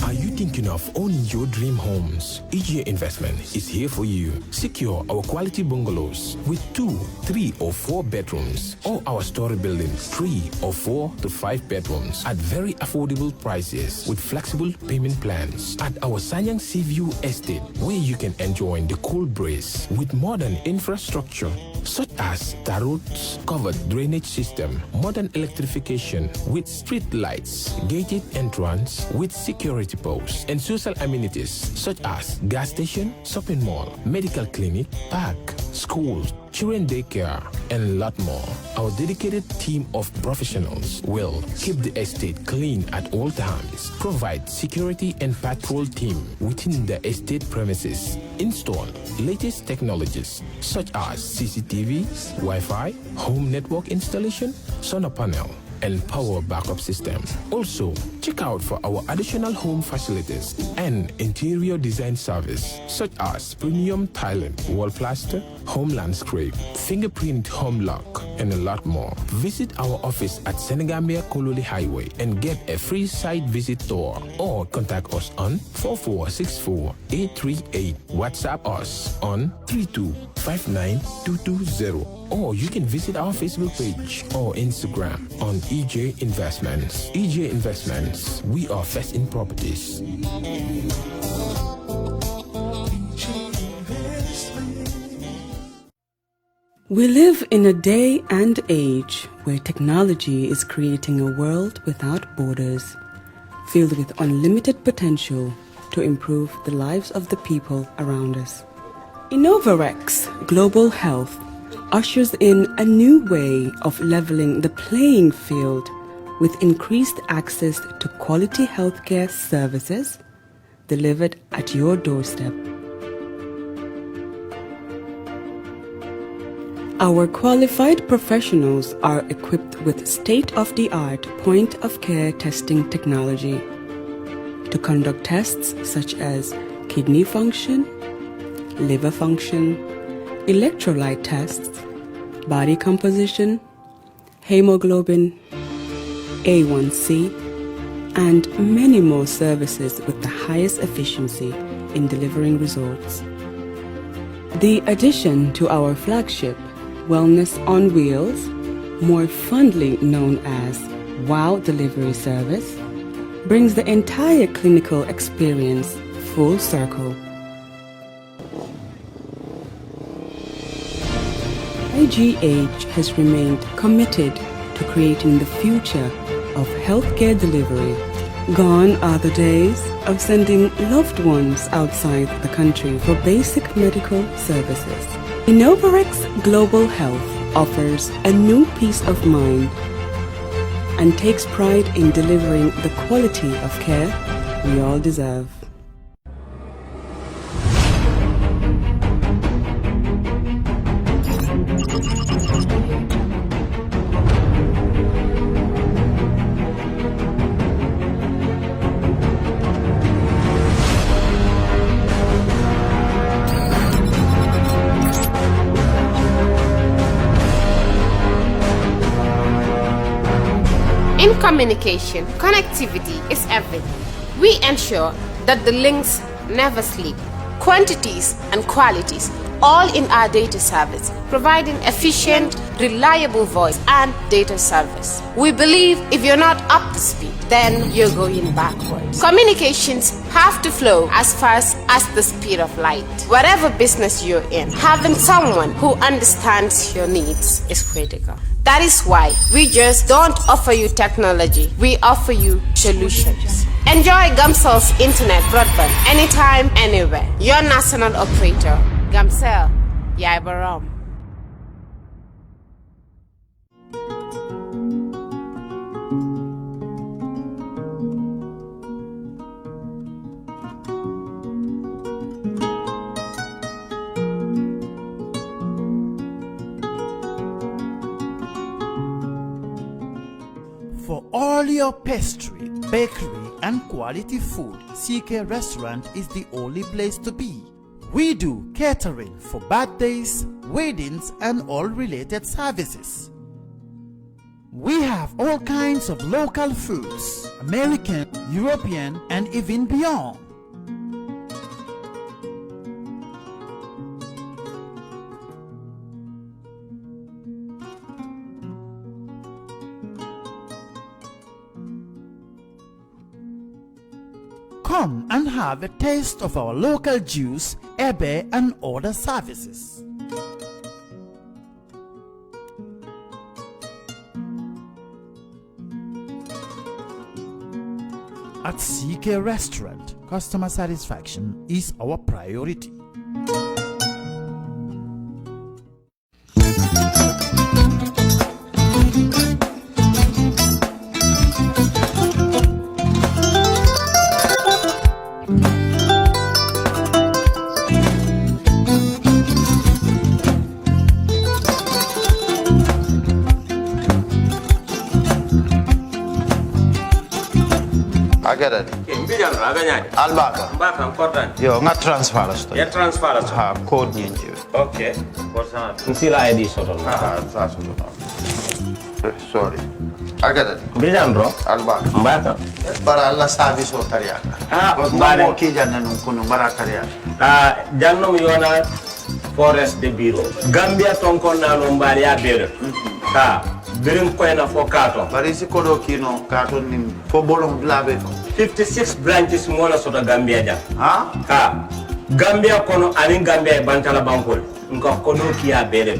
Are you thinking of owning your dream homes? EJ Investment is here for you. Secure our quality bungalows with 2, 3 or 4 bedrooms, or our story buildings 3 or 4 to 5 bedrooms at very affordable prices with flexible payment plans at our Sanyang Seaview Estate, where you can enjoy the cool breeze with modern infrastructure such as tar roads, covered drainage system, modern electrification with street lights, gated entrance with security posts, and social amenities such as gas station, shopping mall, medical clinic, park, schools, children daycare, and a lot more. Our dedicated team of professionals will keep the estate clean at all times, provide security and patrol team within the estate premises, install latest technologies such as CCTV, Wi-Fi, home network installation, solar panel, and power backup system. Also, check out for our additional home facilities and interior design service such as premium tiling, wall plaster, home landscape, fingerprint home lock, and a lot more. Visit our office at Senegambia Kololi Highway and get a free site visit tour, or contact us on 4464838. WhatsApp us on 3259220, or you can visit our Facebook page or Instagram on EJ Investments. EJ Investments, we are first in properties. We live in a day and age where technology is creating a world without borders, filled with unlimited potential to improve the lives of the people around us. Innovarex Global Health ushers in a new way of leveling the playing field with increased access to quality healthcare services delivered at your doorstep. Our qualified professionals are equipped with state-of-the-art point-of-care testing technology to conduct tests such as kidney function, liver function, electrolyte tests, body composition, hemoglobin, A1C, and many more services with the highest efficiency in delivering results. The addition to our flagship Wellness on Wheels, more fondly known as WOW Delivery Service, brings the entire clinical experience full circle. IGH has remained committed to creating the future of healthcare delivery. Gone are the days of sending loved ones outside the country for basic medical services. Innovarex Global Health offers a new peace of mind and takes pride in delivering the quality of care we all deserve. In communication, connectivity is everything. We ensure that the links never sleep. Quantities and qualities, all in our data service, providing efficient, reliable voice and data service. We believe if you're not up to speed, then you're going backwards. Communications have to flow as fast as the speed of light. Whatever business you're in, having someone who understands your needs is critical. That is why we just don't offer you technology, we offer you solutions. Enjoy Gamcel's internet broadband anytime, anywhere. Your national operator, Gamcel, Yaibaram. For all your pastry, bakery, and quality food, CK Restaurant is the only place to be. We do catering for birthdays, weddings, and all related services. We have all kinds of local foods, American, European, and even beyond. Come and have a taste of our local juice, ebe, and other services. At CK Restaurant, customer satisfaction is our priority. Agada. Mbijan aganya. Albaka. Mbaka important. Yo, nga transfer la sto. Ya transfer la. Ha, code nyinji. Okay. What's Nsila ID soto. Sa soto. Sorry. Agada. Mbijan bro. Albaka. Mbaka. Bara alla service o tariaka. Mbare. Mo ki janna nun kunu bara tariaka. Jannom yona forest de bureau. Gambia tonkon na no mbari ya bere. Birim koyna fo kato. Bari si kodo kino kato ni fo bolong blabe. 56 branches mola soto Gambia ja. Ha? Gambia kono ani Gambia bantala bankol. Nko kono kiya bere.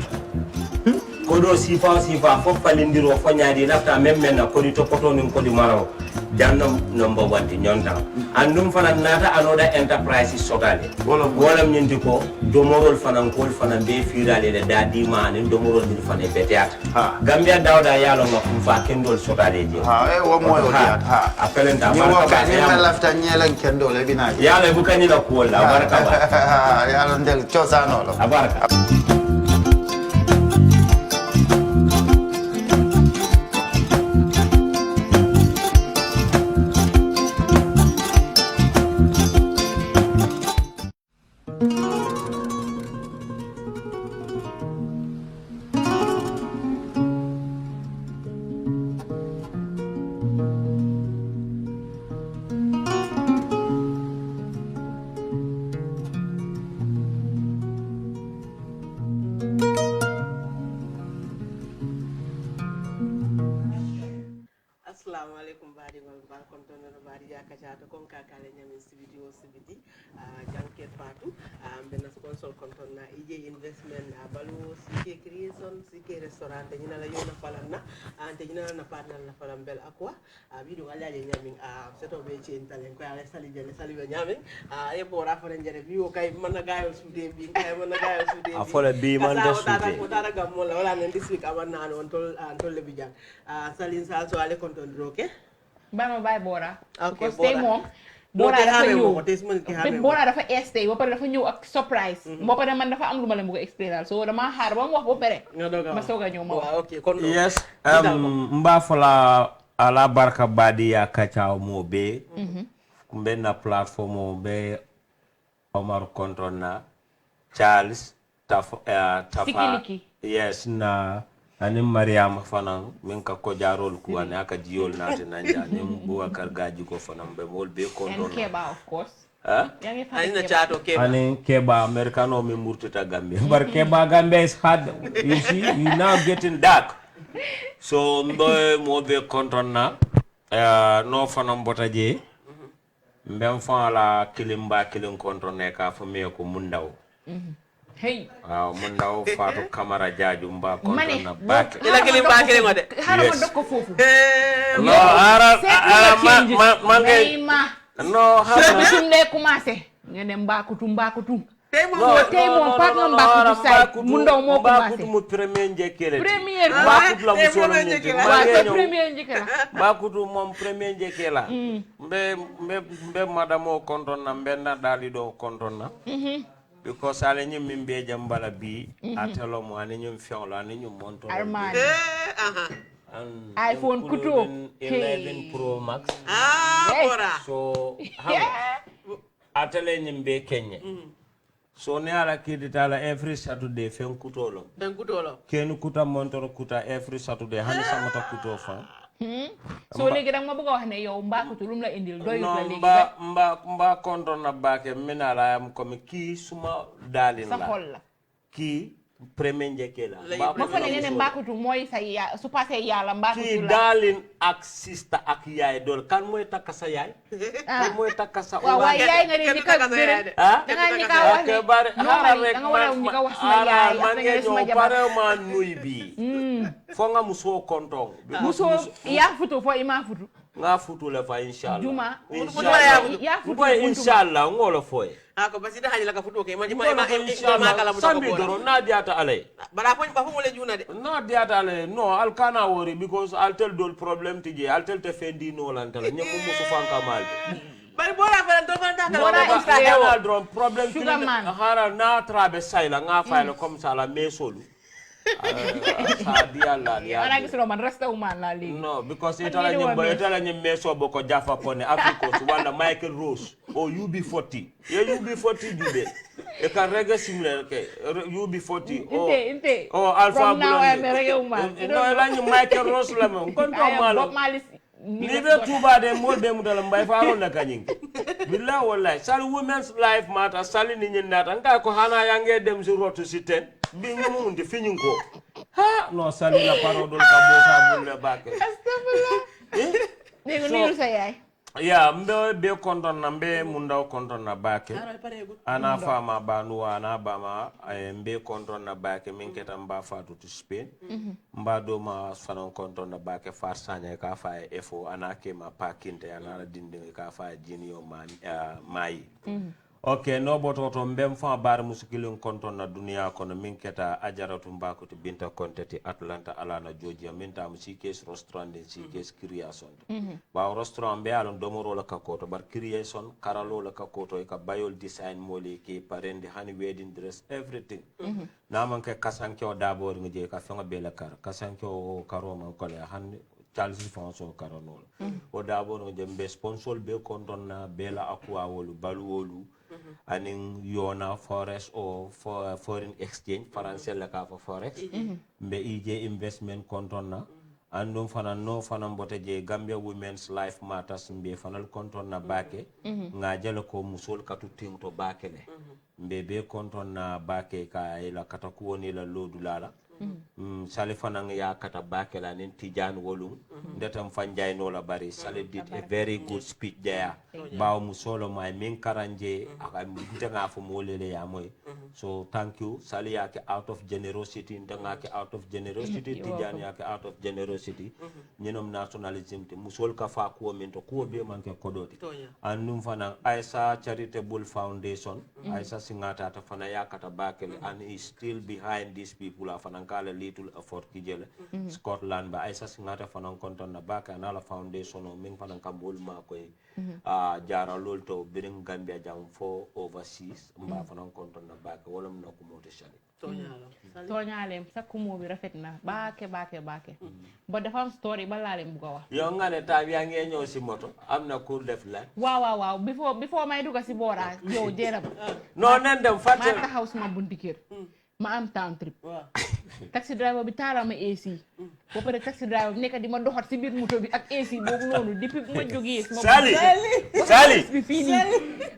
Kodo sifa fo falindiro fo nyaadi lafta même na kodi to poto nin kodi maraw. Jannom number 1 ti nyonta. Andum fana nata anoda enterprise sotale. Wolam nyindi ko domorol fana kol fana be firale de dadi man domorol din fana beteata. Gambia dawda yalo ngam fa kendol sotale je. Wo moyo diat. Apelenta baraka. Ni ma lafta nyelen kendol e bina. Yalo bukani la ko la baraka ba. Yalo ndel chosano lo. Baraka. Assalamualaikum badi wal balkon tono badi jakata kon kakale nyamin studio sibiti janket patu ben sponsor konton na ije investment balu CK creation CK restaurant nyina la yona falanna ante nyina na partner la falam bel aqua bidu alaje nyamin seto be cin talen ko ala sali jene sali be nyamin e bora fa njere biwo kay man gaayol sude bi kay man gaayol sude bi afole bi man de sude ko dara gam mo la wala nan this week awanna on tol le bi jang salin sal so ale konton roke Bama bay Bora. Okay, because tey moom Bora dafa ñëw Bora dafa estay ba pare dafa ñëw ak surprise ba pare man dafa am lu ma leen bëgg a explain so dama xaar ba mu wax ba pare ma soog a ñëw ma wax okay kon yes mba fola ala barka badi ya kacha mo be kumbe na platform mo be Omar Kontona Charles Tafa Sikiliki. yes na ani Mariam fanan min ka ko jarol ku ani aka jiol nati nanja ni Boubacar gaji ko fanan be mol be Kontona and Keba of course ani na chato Keba ani Keba Americano mi murtita Gambia but Keba Gambia is hard you see you now getting dark so mbe mo be Kontona no fanan botaje mbem fa la kilimba kilin Kontona ka fa me ko mundaw hey mundaw Fatou Camara Jaaju mba Kontona back ila kilimba kilin wade xara ma dokko fofu no ara mangé no xara tum lay commencer ngene mbakutum tey mo pat nga mbakutu say mu ndaw mo commencer mu premier njekele premier mbakutu la mu solo ñenti premier njekela mbakutu mom premier njekela mbe madame Kontona mbenna dali do Kontona because ale nyum mimbe jambala bi atelo mo ane nyum fiolo ane nyum monto Armani iPhone kuto 11 Pro Max bora so atele nyimbe Kenya So ne ala kiditala every Saturday fen kutolo. Ken kuta montoro kuta every Saturday hani samata kuto fa. So legi dang ma bëgg wax ne yow mbakutu lum la indil doyut la legi. Mba konton na bake minala am comme ki suma dalin la. Sa xol la. Ki premier njëkkee la. ma fa ne mbakutu mooy sa ya su passé yàlla mbakutu la. Ki dalin ak sister ak yaay dool kan mooy takka sa yaay. Kan mooy takka sa waaw waaye yaay nga ni ka bëre. da nga ni ka wax ne da nga wala ni ka wax sama yaay ak nga sama jabar. Pare ma nuy bi. Fo nga muso kontong. Muso ya futu fo ima futu. Nga futu le fa inshallah. Juma. Ya futu inshallah ngolo foye. Ako basi da hanya la ka futu ke ma kala sambi doro na diata ale bara ba fo le juna de na diata ale no al kana wori because al tel dol problem tije al tel te fendi no lan tel nyam mo so fanka mal bari bora fa do fa ta bora dron problem hara na trabe sayla nga fayla comme ça la mesolu sa diala ana gisro man resta uman la li no because itala nyem meso boko jafa pone africos wala Michael Rose o UB40 UB40 jube e kan rega similar ke UB40 inte Alpha Blondy no la ni Michael Rose la mon kon to malo ni be tuba de mol be mudala mbay faaro na kanyin billahi wallahi sal women's life matter sal ni nyin nata nga ko hana yange dem sur rotu siten bi ngamu ndi finyin ko ha no sal la paro dol ka bota bulle bake astagfirullah nego niru sa yaay ya mbe be konton na mbe mundaw konton na bake ana fama banuwa ana bama mbe konton na bake min keta mba fatu to Spain mba do ma fanon konton na bake far sanya ka fa efo ana kema pakinte ana dinde ka fa jinio mai okay no boto mbem fa bar muskilin konton na dunia kono min keta ajaratu mbakuti binta konteti Atlanta alana Georgia min tam sikes restaurant den sikes creation ba restaurant be alon domoro la kakoto bar creation karalo la kakoto e ka bayol design mole ke parende hani wedding dress everything naman ke kasanke o dabor ngi ka fanga be la kar kasanke o karoma ko le han Charles Fonso karonol o dabor ngi be sponsor be konton na bela aqua wolu balu wolu aning yona forest or for foreign exchange français la ka for forex mbe ije investment kontonna andum fana no fana mbote je Gambia Women's Life Matters mbe fanal kontonna bake nga jala ko musol katu tingto bake le mbe be kontonna bake ka ila kata ko woni la lodulala sale fana ya kata bake la nen Tijan wolum ndetam fanjay no la bari sale did a very good speech there bawo musolo may min karanje aka nga fo molele ya moy so thank you sale yake out of generosity ndanga ke out of generosity Tijan yake out of generosity nyenom nationalism te musol ka fa ko min to ko be man ke kodoti andum fana Aisa Charitable Foundation Aisa singata ta fana yakata bakele and is still behind these people afana kala little effort kijele Scotland ba Aisa singata fana konton na baka na la foundation o min fana kambol ma koy jara lolto birin Gambia jam for overseas mba fana konton na baka wala mna ko mote shali toñalem sakkumo bi rafet na bake bo dafa am story ba lalem bu ko wax yo nga ne ta ya nge ñew ci moto amna cour def la waaw before may duga ci bora yow jeerab no nen dem fatte ma taxaw sama bunti kër ma am town trip taxi driver bi taala ma AC bo pare taxi driver bi nekk di ma doxat ci biir moto bi ak AC boobu noonu depuis ma jógee sali bi fini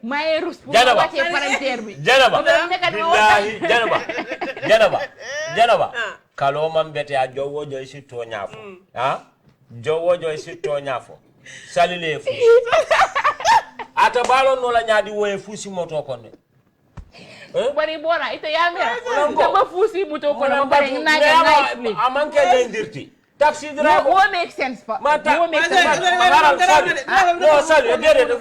may rus pour wacce parentière bi janaba kalo man bete a jowo joy si to nyafo jowo joy si to nyafo sali le fu ata balo no la nyaadi woe fu si moto konne bari bona ite yamira ba fu si moto konne bari nice amanke le ndirti taxi driver no make sense pa no make sense no sali dede no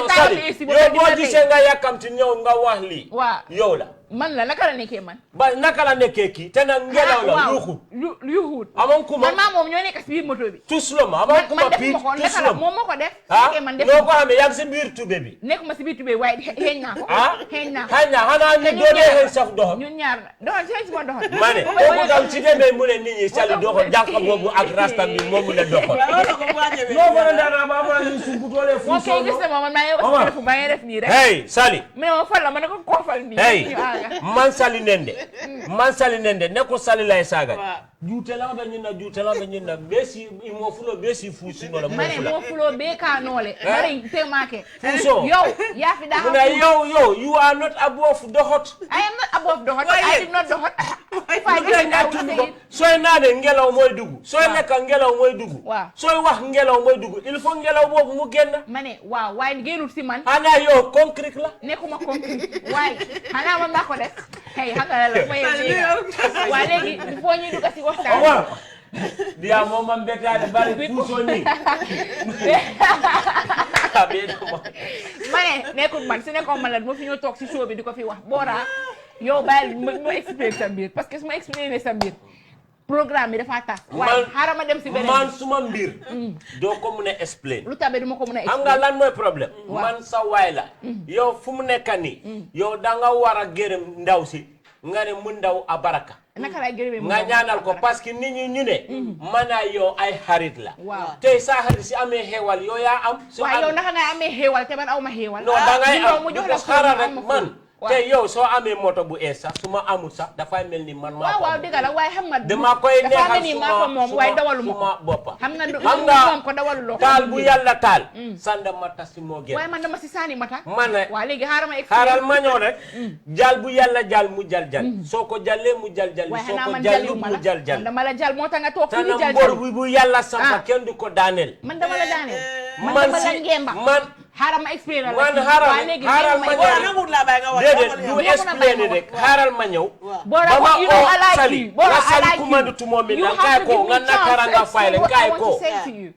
sali yo bo di senga yakamti ñew nga wax li yow la man la naka la nekkee man ba naka la nekkee kii te nag ngelaw la yuuxut amon kuma man moom ñoo nekk si biir moto bi tous la ma amon kuma pi tous la moom moo ko def man def ñoo ko xamee yaa ngi si biir tube bi nekkuma si biir tube waaye xeeñ naa ko xanaa ñu doonee xeeñ saf doxat ñun ñaar doxat xeeñ si ma doxat ma ne kooku tam ci demee mu ne nit ñi sali doxat jànq boobu ak rasta bi moom mu ne doxat non ma dara ba ma ñu sumbu doole fu so gis na man maa ngi def nii rek hey sali mais ma fal la ma ne ko koofal nii hey man sali nende ne ko sali lay saga juutela be nyina besi mo fulo besi fusi no la mane mo fulo be ka nole bari te make fuso yo ya fi da yo you are not above dohot I am not above dohot I did not dohot soy naade ngelaw moy dugu soy nekk ngelaw moy dugu soy wax ngelaw moy dugu il faut ngelaw bobu mu genn mane waaw way genul ci man ana yo concrete la nekuma concrete way ana man bako def hey haka la may wa legi il faut ñu duga ci waxtaan dia moma mbetade bari fuso ni mane nekul man su nekko man la mo fi ñoo tok ci show bi diko fi wax Bora yow bayal mo expliquer sa mbir parce que suma expliquer sa mbir programme bi dafa tax waaye xarama dem ci beneen man suma mbir doo ko mun a explain lu tabe duma ko mun a explain am nga lan mooy problème man sa waay la yow fu mu nekk nii yow da nga war a gërëm ndaw si nga ne mu ndaw a baraka naka lay gërëmee nga ñaanal ko parce que nit ñi ñu ne man a yow ay xarit la tey sa xarit si amee xéewal yow yaa am waaw yow naka ngay amee xéewal te man aw ma xéewal non da ngay am mu jox la xaaral rek man te yow soo amee moto bu ees sax su ma amul sax dafay mel ni man maa ko waaw dëgg la waaye xam nga dama koy neexal moom waaye dawalu suma boppa xam nga moom ko dawalu loo taal bu yàlla taal sanda mata si moo gën waaye man dama si saani mata man ne waaw léegi xaaral ma ñëw rek jal bu yàlla jal mu jal soo ko jalee mu jal soo ko jallu mu jal dama la jal moo tax nga toog fi ñu jal mbor bu yàlla sampa kenn du ko daaneel man dama la daaneel man dama la ngemba man xaaral ma expliqué la man xaaral ma ñëw déedéet du expliqué rek xaaral ma ñëw ba ma oo sali nga sali kumandutu moom na kay ko nga nakara nga fayle kay ko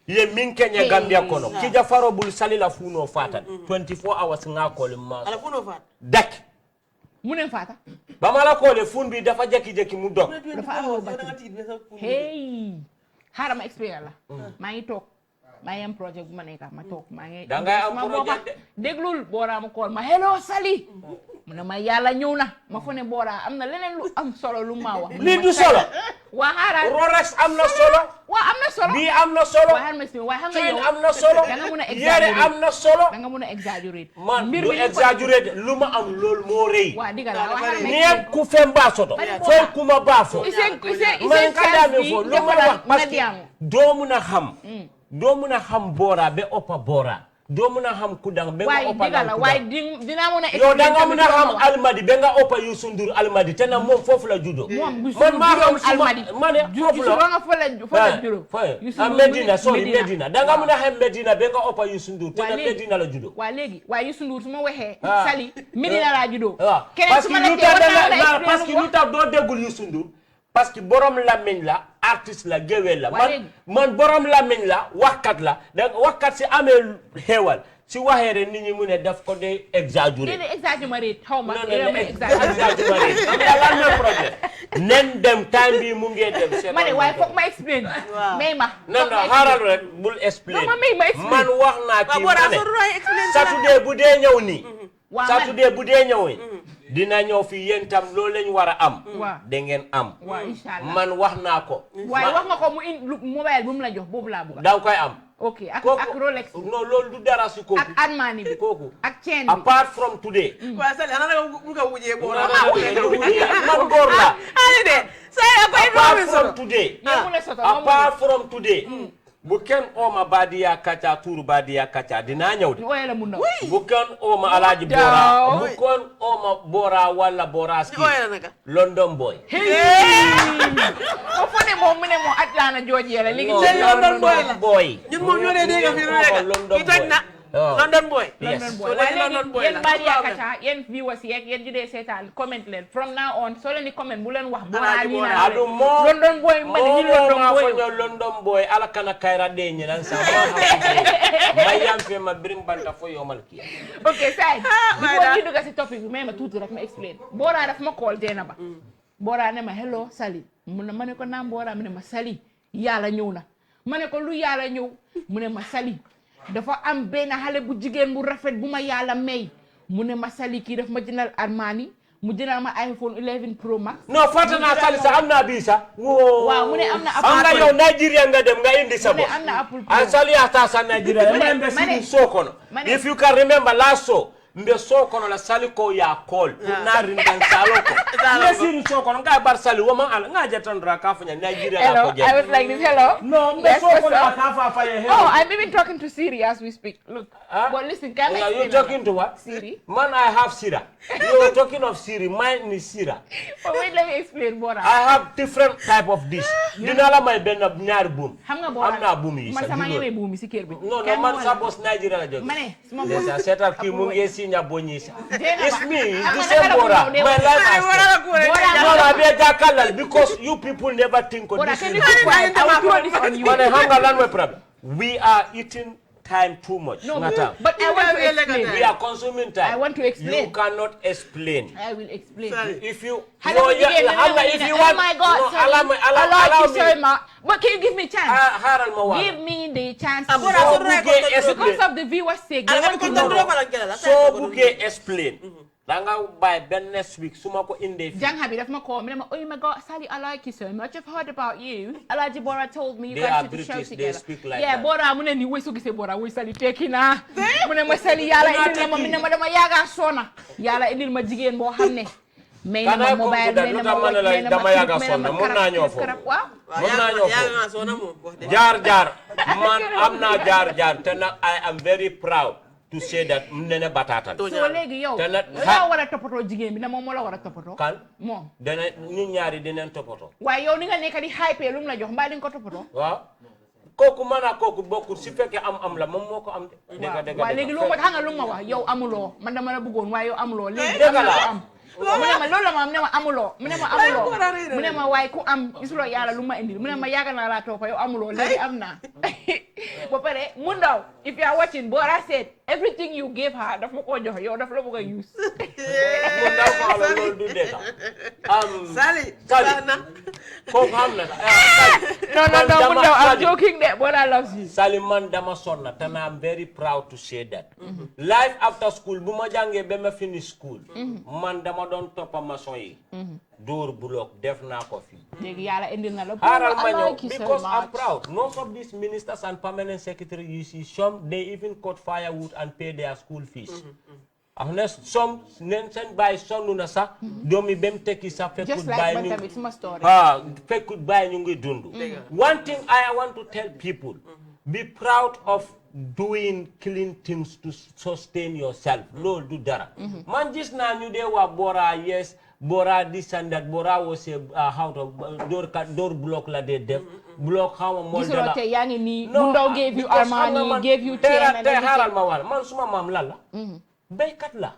ye min kenya Gambia kono kija faro bul sali la funo fata 24 hours nga ko le ma ala funo fata dak munen fata ba ma la ko le fun bi dafa jekki mu dog dafa am ba hey xaaral ma expliqué la maa ngi toog maa ngi am projet bu ma nekk ma toog maa ngi dangay am projet déglul Bora ma kool ma hello Sali mu ne ma yàlla ñëw na ma fa ne Bora am na leneen lu am solo lu ma wax lii du solo waa xaaral Rolex am na solo waa am na solo bii am na solo waaye xam nga yow am na solo da nga mun a yére am na solo da nga mun a exaggerate man du exaggerate lu ma am loolu moo rëy waa diga la waa ni ku fen baa soto fo kuma baa fo man ka daame fo lu ma wax parce que doo mun a xam Bora be oppa Bora doo mun a xam kudang be nga oppa la waaye dina mun a yow da nga mun a xam Almadi be nga oppa Youssou Ndour Almadi te na moom foofu la judo man maa xam Almadi man foofu la judo Medina sorry Medina da nga mun a xam Medina be nga oppa Youssou Ndour te na Medina la judo waa léegi waaye Youssou Ndour su ma waxee Sali Medina la judo parce que lu tax doo déggul Youssou Ndour parce que borom lamiñ la artiste la géwél la man borom lamiñ la waxkat la da waxkat si amee xéewal si waxee rek nit ñi mu ne daf ko dee exagéré xaw ma exagéré am nga lan mooy problème nen dem time bi mu ngee dem c'est ma ne waaye foog ma explain may ma non xaaral rek bul explain man wax naa kii ma ne Saturday bu dee ñëw nii Saturday bu dee ñëw dina ñëw fi yéen tam loolu lañ war a am da ngeen am man wax naa ko waaye wax nga ko mu mobile bu mu la jox boobu laa bëgg da nga koy am ok ak Rolex non loolu du dara si kooku ak Armani bi kooku ak chain bi apart from today waaw Sali ana nga bu ko wujee Bora man góor la ani de say ko apart from today apart from today bu kenn ooma Badiya Kacha tuuru Badiya Kacha dinaa ñëw de bu kenn ooma Alaaji Bora bu kenn ooma Bora wala Bora ski London boy o fone moom mu ne moo Atlanta Georgia la léegi London boy ñun moom ñoo dee dégg fi rek London boy London boy. London boy. London boy. Yen bari yakata, yen viewers yek, yen jude setan, comment len. From now on, so len comment bulen wax Bora ni na. London boy, man ni London boy, ala kana kaira de ni nan sa. Mayam fe ma brim banta fo yomal ki. Okay, side. Before you do ga topic, me ma tutu rek ma explain. Bora daf ma call dena ba. Bora ne ma hello Sali. Mu ne mané ko nam Bora mu ne ma Sali. Yalla ñew na. Mané ko lu yalla ñew mu ne ma Sali. Dafa am benn xale bu jigéen bu rafet bu ma yàlla may mu ne ma Sali kii daf ma jëndal Armani mu jëndal ma iPhone 11 Pro Max. non fàtte naa Sali sax am naa bii sax. waaw mu ne am na Apple. am nga yow Nigeria nga dem nga indi sa bopp. mu ne am na Apple Pro. Sali ata sa Nigeria. ma ne so kono. If you can remember last show. Mbe so kono la Sali ko ya call na rindan salo ko mbe siri so kono nga bar Sali woma al nga jatandra ka fanya Nigeria la ko hello I was like this hello no mbe so kono ka fa fa hello oh I'm even talking to Siri as we speak look but listen can I you talking to what Siri man I have Sira you are talking of Siri mine is Sira but wait let me explain Bora I have different type of dish dina la may ben ñaar boom xam nga Bora am na boom yi man sama yeme boom ci kër bi no man sa boss Nigeria la jog mané sama boss setal ki mu ngi sinya bonyisa it's me the same Bora my life has because you people never think of this we are eating time too much no but I want to explain we are consuming time I want to explain you cannot explain I will explain if you if you want oh my God allow me but can you give me chance give me the chance because of the viewers sake they want to know so buke explain danga by ben next week suma ko inde jang habi daf ma ko me oh my God Sali I like you so much I've heard about you Alaji Bora told me you guys should show together yeah Bora mu ne ni we so gise Bora we Sali tekina mu ne ma Sali yalla indil ma ne ma dama yaga sona yalla indil ma jigen bo xamne may na ma mobile may na ma dama yaga sona mon na ñoo fo jaar man am na jaar te nak I am very proud to say that nene batata so legi yow la wara topoto jigen bi na mom la wara topoto kan mom dana ñi ñaari dinen topoto way yow ni nga nekk di hype lu mu la jox mbaa di ko topoto waaw koku mana koku bokku si fekke am la mom moko am dega way legi lu ma xam nga lu ma wax yow amulo man dama la bëggoon way yow amulo legi dega la am mu ne ma loolu la ma am ne ma amuloo mu ne ma waaye ku am gisuloo yàlla lu ma indil mu ne ma yàgg naa laa toppa yow amuloo léegi am naa ba pare mu ndaw if you are watching Bora said everything you gave her daf ma koo jox yow daf la bëgg a use mu ndaw fa la loolu du dégg Sali ko xam na no mu ndaw I'm joking de Bora loves you Sali man dama sonna te I'm very proud to say that life after school bu ma jàngee ba ma finish school man dama doon toppa maçon yi door block def naa ko fi léegi yàlla indil na la because I'm proud most of these ministers and permanent secretary you see some they even cut firewood and pay their school fees honest some nen sen bay sonu na sax doomi bem tekki sax fekkut bay ñu fekkut bay ñu ngi dundu one thing I want to tell people be proud of doing clean things to sustain yourself lol du dara man gis na ñu de wa Bora yes Bora this and that Bora was how to door block la de def block how mo dala te yaangi ni mu ndaw gave you Armani gave you chain and haral ma wal man suma mam lalla baykat la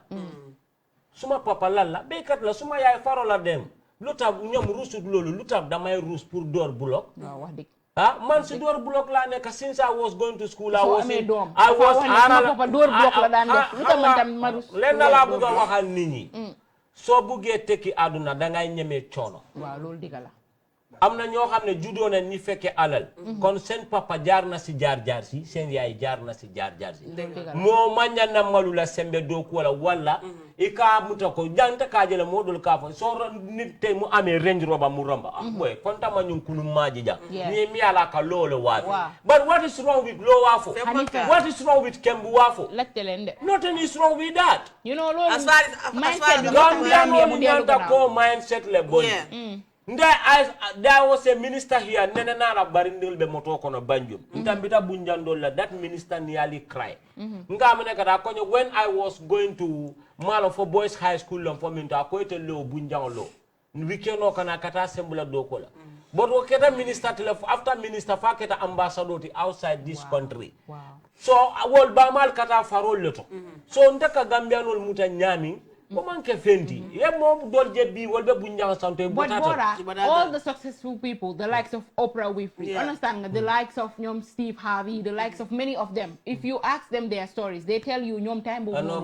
suma papa lalla baykat la suma yaay faro la dem lutab ñom rusut lolu lutab damay rus pour door block wax dik man si door block la nek since I was going to school I was papa door block la daan def lutam man tam ma rus len la bëgg waxal nit ñi so buggee tekki aduna da ngay ñëmé coono waaw loolu digala amna ñoo xamné juddoo na ñi fekke alal kon sen papa jaar na si jaar si sen yaay jaar na si jaar si mo maña na malu la sembe do ko wala ika muta ko janta ka jela modul ka fa so nit tay mu amé range roba mu romba boy konta ma ñun kunu maaji ja ni mi ala ka lolo wa but what is wrong with low wafo what is wrong with kembu wafo nothing is wrong with that you know lolo as far as mindset le bon there was a minister here nene nara barindul be moto kono banjum ndambita bunjandol la that minister nearly cried ngamane kada konyo when I was going to Malo for boys high school lom for minta ko ite lo bunjang lo weekend no kana kata sembula dokola but waketa minister after minister fa keta ambassador outside this country. So wol bamal kata farol leto. So ndaka gambianol muta nyami But Bora, all the successful people, the likes of Oprah Winfrey, understand, the likes of Steve Harvey, the likes of many of them, if you ask them their stories, they tell you Nyom time no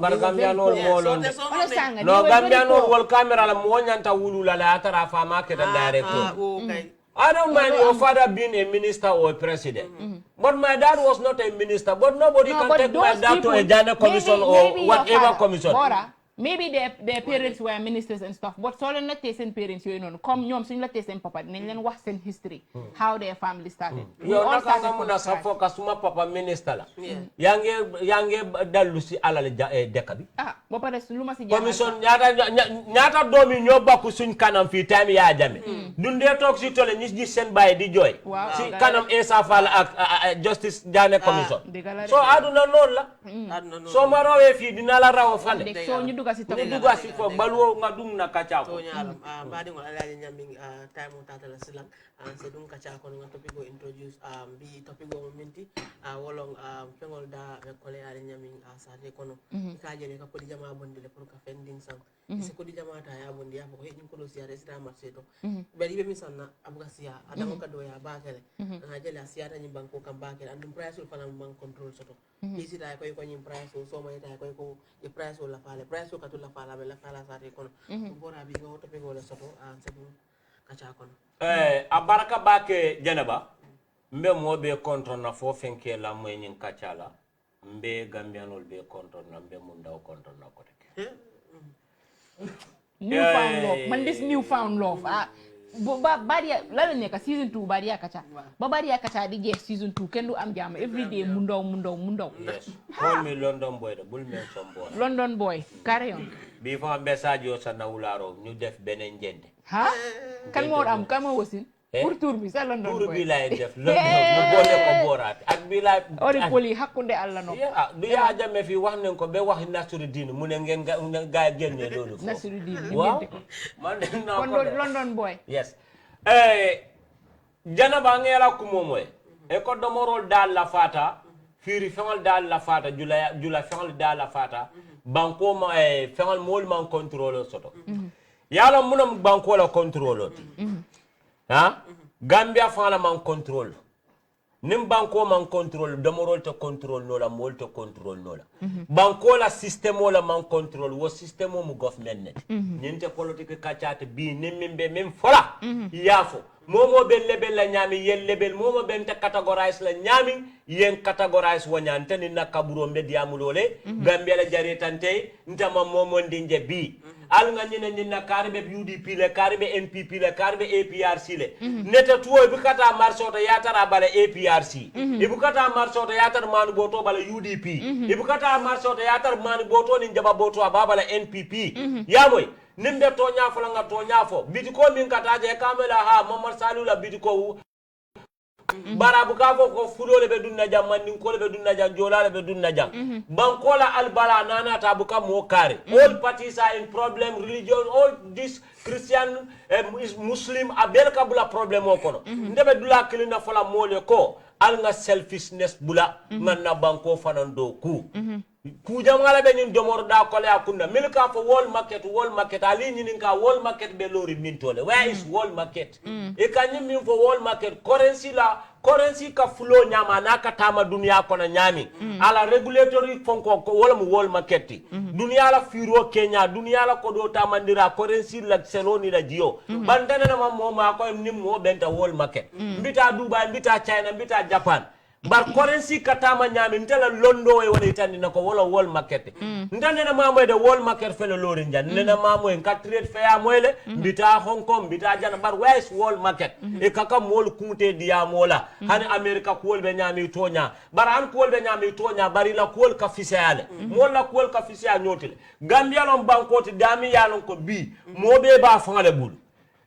Gambiano camera la moñanta wulula la atara fa market director. I don't mind your father being a minister or a president. But my dad was not a minister. But nobody can take my dad to a Ghana commission or whatever commission. Maybe their parents were ministers and stuff, but so not testing parents, you know, come nyom so not testing papa, then what's in history, how their family started. You all started focus papa minister la. Yange dalusi ala dekabi. But luma si commission nyata domi nyoba ku suñ kanam fi time ya jame. Dunde tok ci tole ñi sen baye di joy. Si kanam Essa Faal ak Justice Jane commission. So aduna non la. So ma rawe fi dina la raw fane. So ñu duga si fo baluo nga dum na kacha ko. So ñaram badi ngol ala ñaming time o tata la silang se dum kacha ko nga topico introduce bi topico minti wolong fengol da be kole ala ñaming sa de kono ka jele ka podi jama bondi le pour ka fending sang se ko di jama ta ya bondi ya ko hedin ko si ara sita marché to bari be misanna abuga siya adamo ka do ya ba kele na jele siya tan banko kam ba kele andum price fana man control soto isi da ko ko nyim price so ma ita ko e price la fale price ka to la fala be la fala sa de kono bora bi ngo topico le soto se dum kacha kono abaraka bake janaba mbe mo be contre na fo fenke la moy nyin kacha la mbe gambianol be contre na mbe mun daw contre na ko tek newfound love man this newfound love badia la nekk season 2 badia kacha ba badia kacha di jeex season 2 kenn du am jàmm every day mu ndaw yes call me London boy da bul men som boy London boy carry on bi fa message yo sa nawularo ñu def benen jende ha kan mo am kan mo wasin pour tour bi sa London boy tour bi lay def London mu bolé ko borat ak bi lay ori poli hakkunde alla no du ya jame fi wax nañ ko be wax Nasruddin mu ne ngeen gaay génné lolu Nasruddin waaw man na ko London boy yes janaba ngela ko momoy e ko domorol dal la fata firi fengol dal la fata jula fengol dal la fata banko ma fengol mol man contrôle soto yalla munam banko la contrôle ha Gambia fa la man contrôle nim banko man contrôle domorol te contrôle no la mol te contrôle no la banko la système la man contrôle wo système mu government net ñente politique kacate bi nimbe mem fola yafo momo ben lebel la ñami yel lebel momo ben te categorize la ñami yen categorize wonyante ni nakaburo mbedi amulole Gambia la jaretante ntama momo ndinje bi al nga ñene ni na karbe UDP le karbe NPP le karbe APRC le neta tuwo bi kata marso to yatara bala APRC ibu kata marso to yatar manu boto bala UDP ibu kata marso to yatar manu boto ni jaba boto abala NPP yamoy nimbe to nyafo la nga to nyafo bitiko min kata je kamela ha Mamad Saliu la bitiko barabu ka ko fulole be dunna jam mandin ko be dunna jam jolale be dunna jam bankola albala nana tabuka mo kare all parties are in problem religion all this Christian Muslim abelka bula problem o kono ndebe dula kilina fola mole ko al nga selfishness bula nganna banko fanando ku jamala be ñun domor da ko la kunna milka fo wall market ali ñin ka wall market be lori mintole where is wall market e ka ñim min fo wall market currency ka flow nyama naka tama dunia kona nyami ala regulatory fonko ko wala mu wall market dunia la firo Kenya dunia la ko do tamandira currency la seloni la jio bandana na mo ma ko nim mo benta wall market mbita Dubai mbita China mbita Japan bar currency katama nyami ntela londo e wala itandi nako wala wall market ndane na mamoy de wall market fele lori njan nena mamoy en trade fair moyle mbita Hong Kong mbita jana bar west wall market e kaka mol kunte dia mola hani America ko be nyami tonya bar an ko be nyami tonya bari la ko ka fisale mola ko ka fisya nyotile Gambia lon bankoti dami yalon ko bi mobe ba fangale bul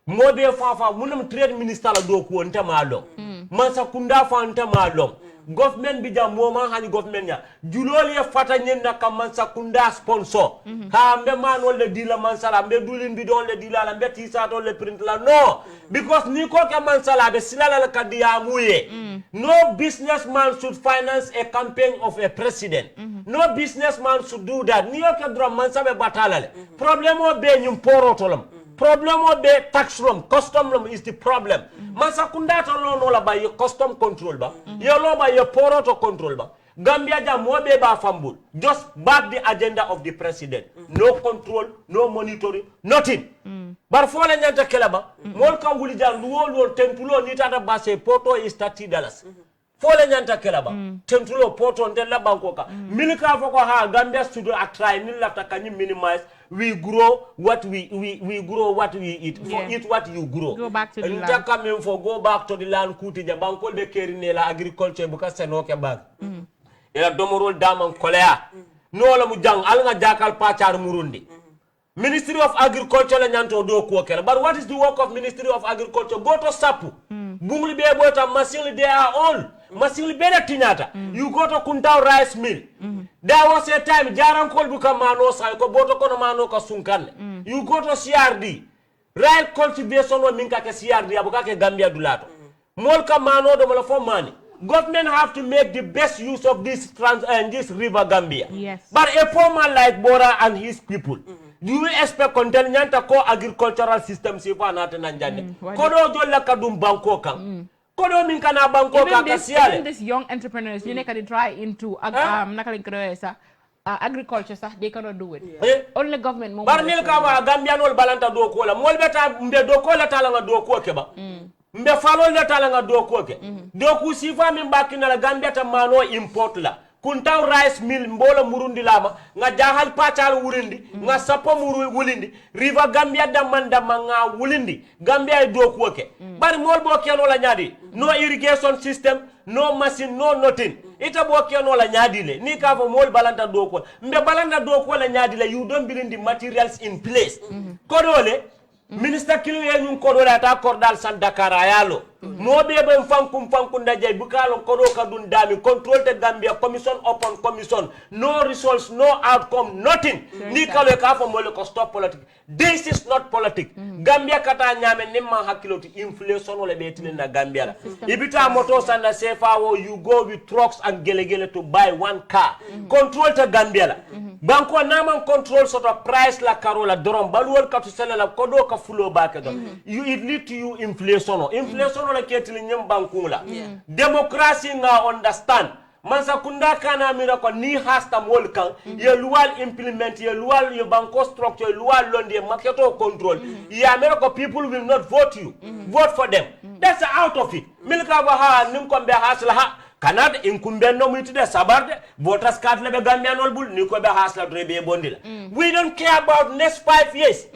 mobe fafa munum trade minister la do ko ntama lo man sa kunda fa ntama lo government bija moma hani government ya juloli e fata nyenna kam mansa kunda sponsor ha mbe manol le dila mansala mbe dulin bidon le dila la mbe tisato le print la no because ni ko ka mansala be silala la kadiya muye no businessman should finance a campaign of a president no businessman should do that ni o ka dro mansa be batala le problem o be nyum porotolam problem o be tax room custom room is the problem mansa kunda to no la ba custom control ba yo lo ba yo poroto control ba Gambia jam mo be ba fambul just back the agenda of the president no control no monitoring nothing bar fo la nyanta kelaba mol ka wuli jam luwo tentulo ni tata base poto is $30 fo la nyanta kelaba tentulo poto ndel la banko ka milika fo ko ha Gambia studio a try ni lafta kanyi minimize we grow what we grow what we eat for eat what you grow go back to the land go back to the land kuti ja banko be kerine la agriculture buka senoke bag ila domorol daman kolea no la mu jang al nga jakal pachar murundi Ministry of Agriculture la nyanto do ko kala but what is the work of Ministry of Agriculture go to sapu bungli be bota machine they are all machine be na tinyata you go to Kuntau rice mill there was a time jaran kol buka mano sai ko boto kono mano ka sunkan you go to CRD right cultivation wa minka ke CRD abuka ke Gambia dulato mol ka mano do mala fo mani government have to make the best use of this this river Gambia. Yes. But a poor man like Bora and his people, do you expect contaminant ko agricultural system si fa na tanjande? Kodo jolla kadum banko kan. Kodo min kana banko ka kasiale. Even these young entrepreneurs, you can try into agriculture, they cannot do it. Only government. Bar mil ka wa Gambia nol balanta do ko la. Mol beta mbe do ko la tala nga do ko ke ba. Mbe falo le tala nga do ko ke do ku sifa min bakina la Gambia ta mano import la Kuntau rice mill mbola murundi lama nga jahal pachal wurindi nga sapo wulindi river Gambia damanda nga wulindi Gambia do ko ke bari mol bo keno la nyadi no irrigation system no machine no nothing ita bo keno la nyadi le ni ka fo mol balanta do ko mbe balanta do ko la nyadi le you don't bring the materials in place ko dole Minister Kiluye nyun kodo la ta kordal san Dakar ayalo mo be be fankum ndaje bukalo kodo kadun dami control the Gambia commission upon commission no results no outcome nothing ni kalo ka fo mo le ko stop politics this is not politics Gambia kata nyame nimma hakiloti inflation ole be tin na Gambia la ibita moto san na sefa wo you go with trucks and gelegele to buy one car control the Gambia la banko naman control sort of price la karola dorom balwol katu sele la kodo ka fulo baake do you it lead to you inflation la ketili nyem bankula democracy nga understand mansa kunda kana mira ko ni hasta mol kan ye lual implement ye lual ye banko structure ye lual londe marketo control ya mera ko people will not vote you vote for them that's out of it milka ba ha nim ko be hasla ha Canada incumbent no mutude sabarde voters card lebe Gambian ol bul ni ko be hasla drebe bondila we don't care about next 5 years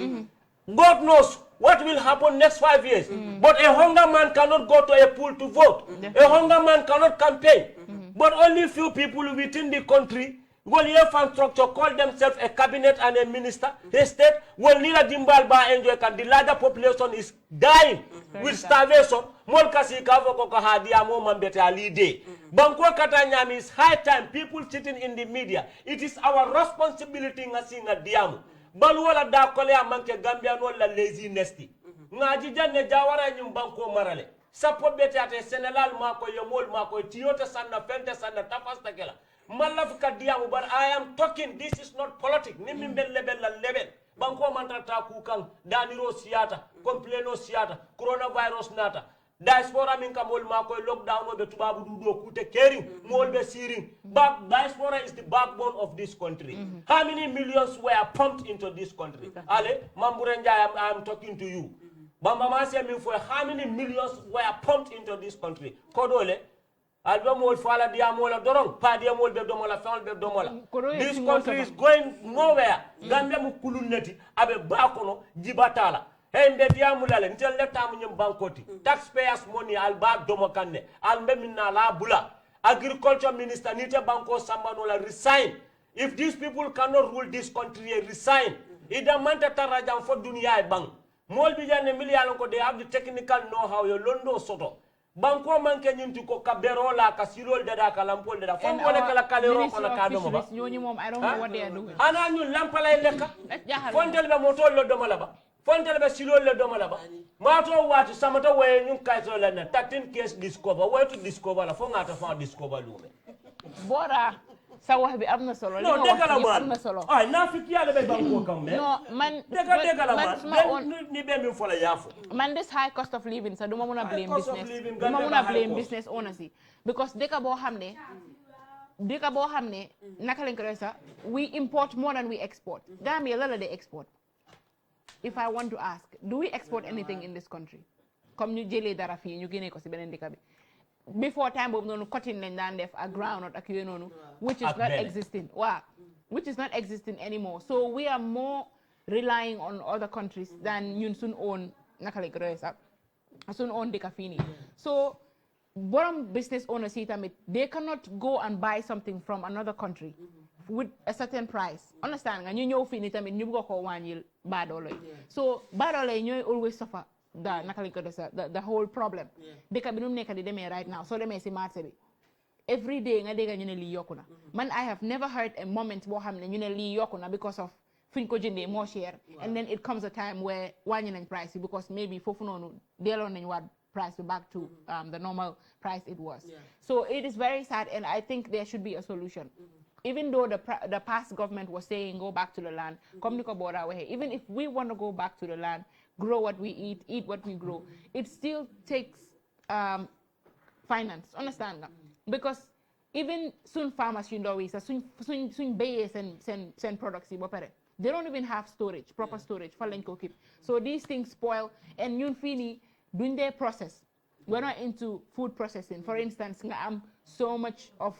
God knows what will happen next 5 years but a hunger man cannot go to a pool to vote a hunger man cannot campaign but only few people within the country will have fan structure call themselves a cabinet and a minister a state when Lila Dimbal ba enjoy can the larger population is dying with starvation mol kasi ka ko ko hadia mo mambete alide banko kata nyami is high time people sitting in the media it is our responsibility ngasinga diamu balu wala da kole a manke Gambia no la laziness ngaji janne jawara nyum banko marale sapo bete ate Senegal mako yomol mako tiyota sanna fente sanna tapasta kala malaf kadiamu but I am talking this is not politics nimmi bel level banko mantata ku kan daniro siata complaino siata coronavirus nata diaspora min kamol mako lockdown no be tubabu dudo kute kering mol be siring but diaspora is the backbone of this country how many millions were pumped into this country ale mamburenja I am talking to you bamba mase min fo how many millions were pumped into this country kodole alba mol fala diamola dorong pa diamol be domola fal be domola this country is going nowhere Gambia mu kulunati abe bakono jibatala hey mbe diamulale ntel leta mu nyem bankoti taxpayers money alba domo kanne albe minna la bula agriculture minister nite banko sambanola resign if these people cannot rule this country resign ida manta tarajam fo dunia e bang mol bi janne million ko they have the technical know how yo londo soto banko manke nyinti ko kaberola ka silol dada ka lampol dada fon wala kala kalero ko la kado ba ñooñu mom I don't know what they are doing ana ñu lampalay lekka fontel be motol lo do mala ba fontel be silol lo do mala ba mato wati samata way ñu kayto la na tatin case discover way to discover la fo ngata fa discover lume bora sa wax bi amna solo no degala man amna solo ay na fi kiya be banko kam me no man degala man ni be mi fola yafo man this high cost of living so duma mëna blame business duma mëna blame business owners because deka bo xamne naka lañ ko def sax we import more than we export Gambia la they export if I want to ask do we export anything in this country comme ñu jëlé dara fi ñu gëné ko ci benen deka bi before time bobu nonu cotton lañ daan def ak groundnut ak yoy nonu which is not existing which is not existing anymore so we are more relying on other countries than ñun sun own naka lañ ko def sax sun own deka fi ni so borom business owners tamit they cannot go and buy something from another country with a certain price understand nga ñu ñew fi ni tamit ñu bëgg ko wañil baadolo yi so baadolo yi ñoy always suffer the whole problem deka bi num nekk di demee right now so demee si marché bi every day nga dégg ñu ne lii yokku na man I have never heard a moment boo xam ne ñu ne lii yokku na because of fiñ ko jëndee more share and then it comes a time where wàññi nañ price bi because maybe foofu noonu delloo nañ waat price back to the normal price it was so it is very sad and I think there should be a solution even though the past government was saying go back to the land comme ni ko Bora waxee even if we want to go back to the land grow what we eat what we grow it still takes finance understand nga because even soon farmers yu ndaw yi sax suñ béyee seen products yi ba pare they don't even have storage proper storage fa lañ ko keep so these things spoil and ñun fii nii duñ dee process we're not into food processing for instance nga am so much of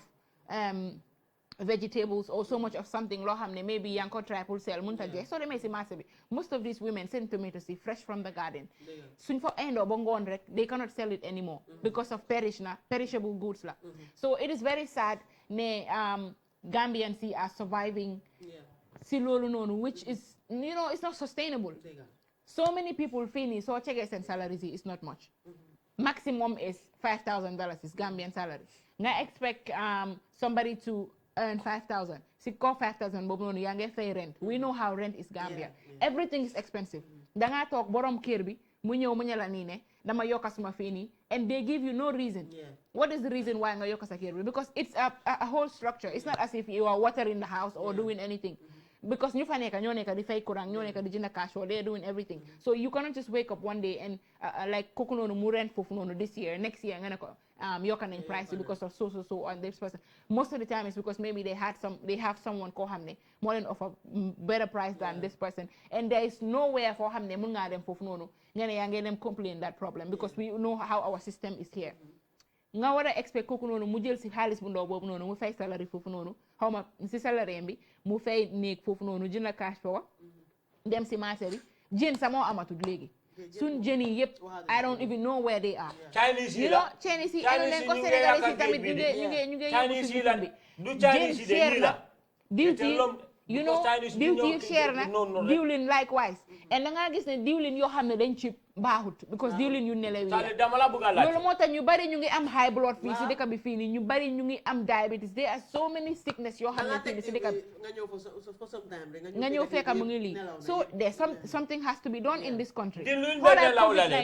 vegetables or so much of something loo xam ne maybe yaa ngi ko try pour sell mënut a jeex soo demee si marché bi most of these women send tomatoes yi fresh from the garden suñ fa indoo ba ngoon rek they cannot sell it anymore because of perishable goods la so it is very sad ne Gambians are surviving si loolu noonu which is it's not sustainable so many people feel ni soo checkee seen salaries yi is not much maximum is $5,000 is Gambian salary nga expect somebody to earn 5,000. Si ko 5,000 bobu nonu ya ngay fay rent. We know how rent is Gambia. Everything is expensive. Da nga tok borom kër bi mu ñew mu ñala ni ne dama yokka suma fi ni and they give you no reason. What is the reason why nga yokka sa kër bi? Because it's a whole structure. It's not as if you are watering the house or doing anything. Because ñu fa nekk ñoo nekk di fay courant ñoo nekk di jënd cash or they're doing everything. So you cannot just wake up one day and like kooku noonu mu rent foofu noonu this year next year nga ne ko yokka nañ price because of so on this person. Most of the time it's because maybe they have someone koo xam ne moo leen offer better price than this person and there is nowhere foo xam ne mun ngaa dem foofu noonu nga ne yaa ngi dem complain that problem because we know how our system is here. Nga war a expect kooku noonu mu jël si xaalis bu ndaw boobu noonu mu fay salary foofu noonu xaw ma si salary bi mu fay néeg foofu noonu jënd cash power dem si marché bi jën sa moo amatul léegi suñ jën yi yëpp I don't even know where they are. Chinese yi la Chinese yi eno leen ko Sénégalais yi tamit ñu ngi yóbbu si dëkk bi jën cher na diwtiir diwtiir cher na diwlin likewise and da ngaa gis ne diwlin yoo xam ne dañ cheap baaxut because diwlin yu nelew yi loolu moo tax ñu bari ñu ngi am high blood fii si dëkk bi fii nii ñu bari ñu ngi am diabetes there are so many sickness yoo xam ne fii nii si dëkk bi nga ñëw fekk mu ngi lii so there's something has to be done in this country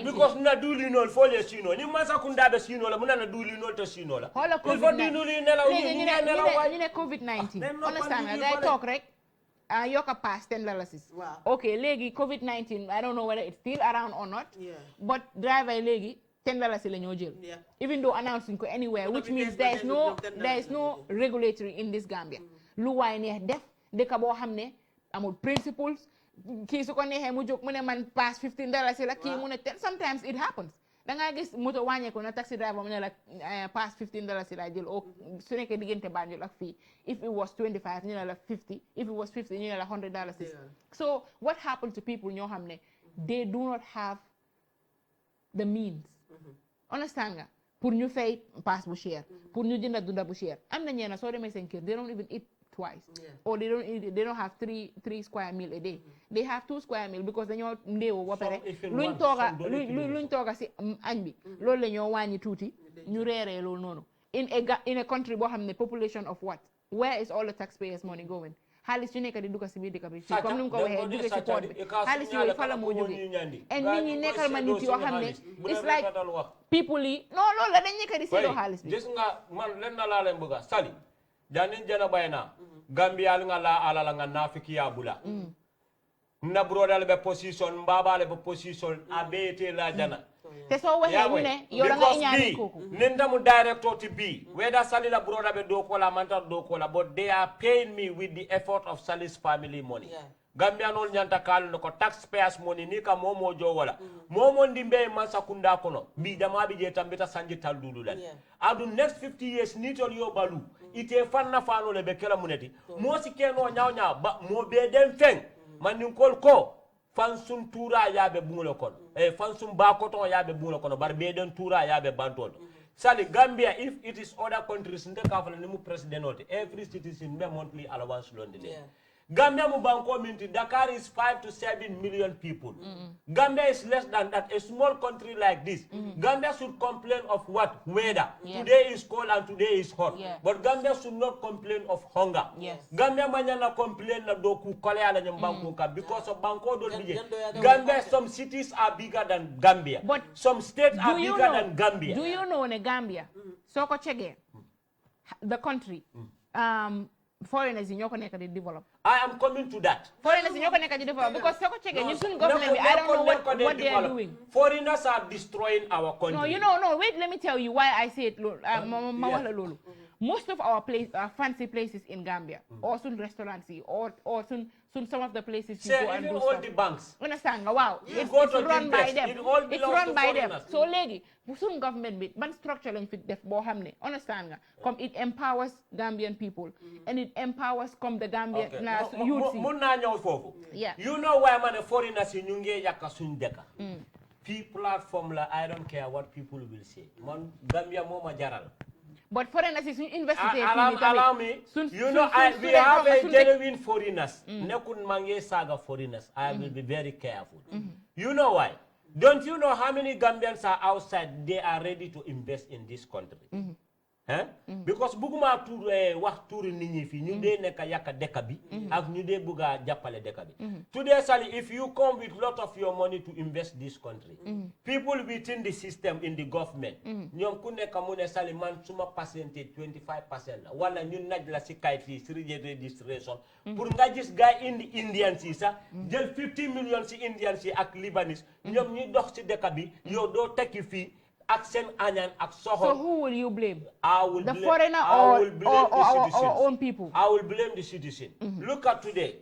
because na diwlinol fo le sino ni masa kunda be sino la muna na diwlinol to sino la xoolal ñu ne COVID-19 understand nga ngay toog rek yokka pass $10. Okay, legi COVID-19, I don't know whether it's still around or not. But driver legi $10 la ñoo jël. Even though announcing ko anywhere, which means there is no regulatory in this Gambia. Lu way neex def dëkk boo xam ne amul principles kii su ko neexee mu jóg mu ne man pass $15 la kii mu ne sometimes it happens. Da nga gis moto wàññeeku na taxi driver mu ne la pass $15 la jël o su nekkee diggante Banjul ak fii if it was 25 ñu ne la 50 if it was 50 ñu ne la $100 so what happened to people ñoo xam ne they do not have the means understand nga pour ñu fay pass bu cher pour ñu jënd dunda bu cher am na ñeena soo demee seen kër they don't even eat twice. Or they don't have three square meal a day. They have 2 square meal because dañoo ndeewo ba pare luñ tooga si añ bi loolu la ñoo wàññi tuuti ñu reeree loolu noonu in a country boo xam ne population of what? Where is all the taxpayers money going? Xaalis yu nekk di dugg si biir dëkk bi comme ni mu ko waxee dugg si port bi xaalis yooyu fa la moo jógee and nit ñi nekkal ma nit yoo xam ne it's like people yi non loolu la dañ nekk di seedoo xaalis bi gis nga man len na laa leen bëgga sali janin jana bayna Gambia nga la ala nga nafiki ya bula na brodal be position mbabale be position abete la jana te so waxe ñu ne yow la nga ñaani koku nenda mu director to be whether Sally la broda be do ko la manta do ko la but they are paying me with the effort of Sally's family money Gambia non nyanta kal ko taxpayers money ni ka momo jo wala momo ndimbe man sakunda kono bi dama bi je tambita sanji taldulu lan adu next 50 years ni tol yo balu ite fanna fano le be kala muneti mo si keno nyaaw ba mo be den feng man ni ko fansun tura yabe bungulo kono fansun ba koton yabe bungulo kono bar be den tura yabe bantol Sally Gambia if it is other countries nde ka fala ni mu president ote every citizen be monthly allowance londe Gambia mu banko minti Dakar is 5 to 7 million people. Gambia is less than that. A small country like this. Gambia should complain of what? Weather. Today is cold and today is hot. But Gambia should not complain of hunger. Gambia manyana complain na doku kole ala nyambanko ka because of banko don't be. Gambia, some cities are bigger than Gambia. But some states are bigger than Gambia. Do you know in Gambia? Soko chege the country. Foreigners in your connected develop. I am coming to that. Foreigners in your connected develop because Soko Chege, you soon government. I don't know what they are doing. Foreigners are destroying our country. No. Wait, let me tell you why I say it. Most of our fancy places in Gambia, or some restaurants, or some of the places you go and do all stuff. the banks. Understand? Wow, it's run by them. It's run by them. So, lady, some government bit, but structure and fit def bohamne. Understand? Come, it empowers Gambian people, and it empowers the Gambian youth. Yeah. You know why man foreigners in Yunge Yakasundeka? Platform la I don't care what people will say. Man Gambia Moma Jaral. But foreigners is invested. Allow me. You know, we have a genuine foreigners. Nekun mange saga foreigners. I will be very careful. You know why? Don't you know how many Gambians are outside? They are ready to invest in this country. Because buguma tour wax tour nit ñi fi ñu dé nek yaka dekabi ak ñu dé buga jappalé dekabi. Today Sally, if you come with lot of your money to invest this country, people within the system in the government, ñom ku nek mu ne Sally man suma percentage 25% la wala ñu naj la ci kayit fi ci registration pour nga gis gaay indi Indian ci sa jël 50 millions ci Indian ci ak Libanese ñom ñi dox ci dekabi yow do tekki fi. So who will you blame? I will the blame, foreigner or our own people? I will blame the citizen. Look at today.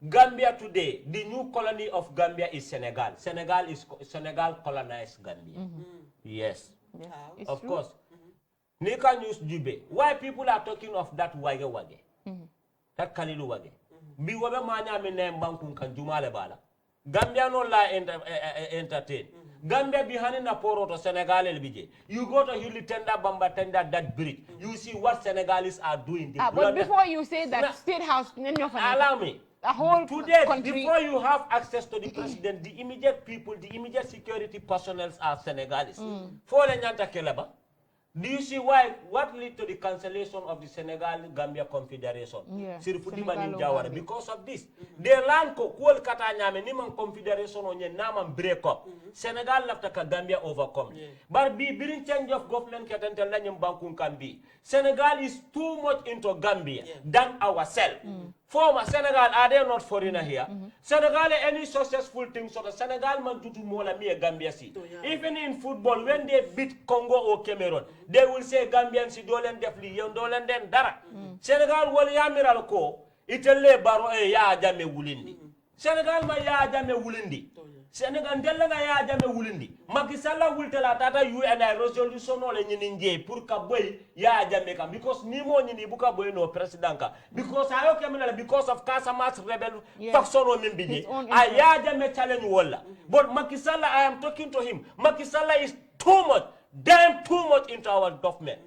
Gambia today, the new colony of Gambia is Senegal. Senegal colonized Gambia. Yes. Of course. Nika News Jube. Why people are talking of that wage? That Kalilu wage. Bi wabe manya mene mbankun kan jumale bala. Gambia no la entertain. Gambia behind na poroto Senegal elbije. You go to Hili Tenda Bamba Tenda that bridge. You see what Senegalese are doing. But before you say that State House, allow me. A whole today, country. Before you have access to the president, the immediate people, the immediate security personnel are Senegalese. For the Nyanta Keleba. Do you see why? What led to the cancellation of the Senegal-Gambia Confederation? Because of this. They land ko kuol kata nyame niman confederation onye naman break up. Senegal lafta ka Gambia overcome. But birin change of government katente la nyambangkun kan bi. Senegal is too much into Gambia than ourselves. Former Senegal, are they not foreigner here? Senegal, any successful thing, so the Senegal man to do more than me Gambia see. Even in football, when they beat Congo or Cameroon, they will say Gambian si dolen defli yon dolen den dara. Senegal wal yamiral ko itelle baro ya jame wulindi. Senegal ma ya jame wulindi. Senegal ndella nga ya jame wulindi. Macky Sall wultela tata UNI resolution ole nyini nje pour ka boy ya jame kam because ni mo nyini buka boy no president ka because ayo kemena because of Casamance rebel faction o mimbiji ya jame challenge wala. But Macky Sall, I am talking to him. Macky Sall is too much, damn too much into our government.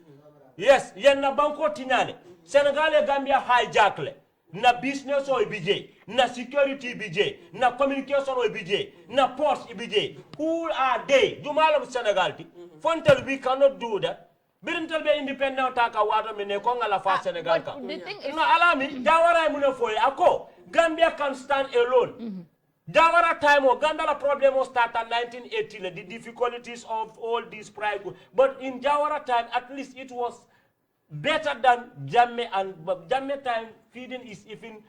Yes, yenna banko tinyane. Senegal e Gambia hijack le na business o ibije na security ibije na communication o ibije na ports ibije. Who are they? Jumala Senegal ti. Fontel we cannot do that. Birintel be independent taka wato mene ko ngala fa Senegal ka. No alami Jawara mune foye ako Gambia can stand alone. Jawara time o Gambia problem was start in 1980 the difficulties of all these pride, but in Jawara time at least it was better than Jammeh, and Jammeh time feeding is even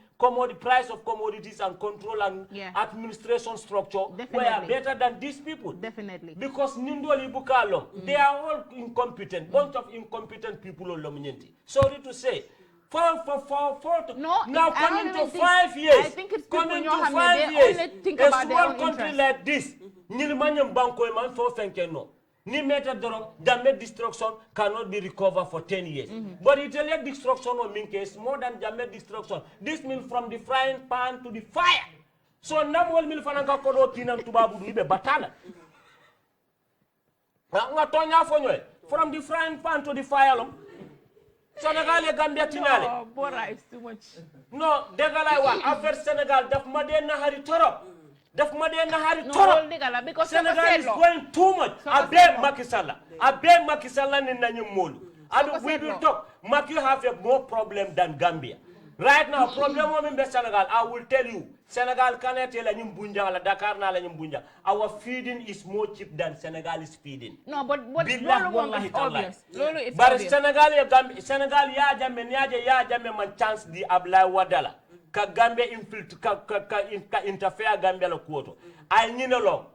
price of commodities and control and administration structure were better than these people. Definitely. Because Nindoli Bukalom, they are all incompetent, bunch of incompetent people on Lominenti. Sorry to say. Now coming to 5 years, I think it's coming to people 5 years, a small country like this, Nilmanyam Banko man for Fenkeno. Ni meta dorong Jammeh destruction cannot be recovered for 10 years. But Italian destruction or mean case more than Jammeh destruction. This means from the frying pan to the fire. So now all mil fananga kodo tinam tubabu ibe batala. From the frying pan to the fire long. Senegal e Gambia tinale. Oh, Bora is too much. No, degalai wa affaire Senegal daf made na hari torop. Because Senegal is going too much. I beg Macky Sall ni nanyu molu. And we will talk. Macky have a more problem than Gambia. Right now, problem in Senegal, I will tell you, Senegal can't tell any bunja la Dakar na la bunja. Our feeding is more cheap than Senegal is feeding. No, but Lolo is obvious. Lolo is but obvious. Senegal ya jame man chance di Ablaye Wadala. Ka Gambia interfere Gambia lo kuoto ay nyine lo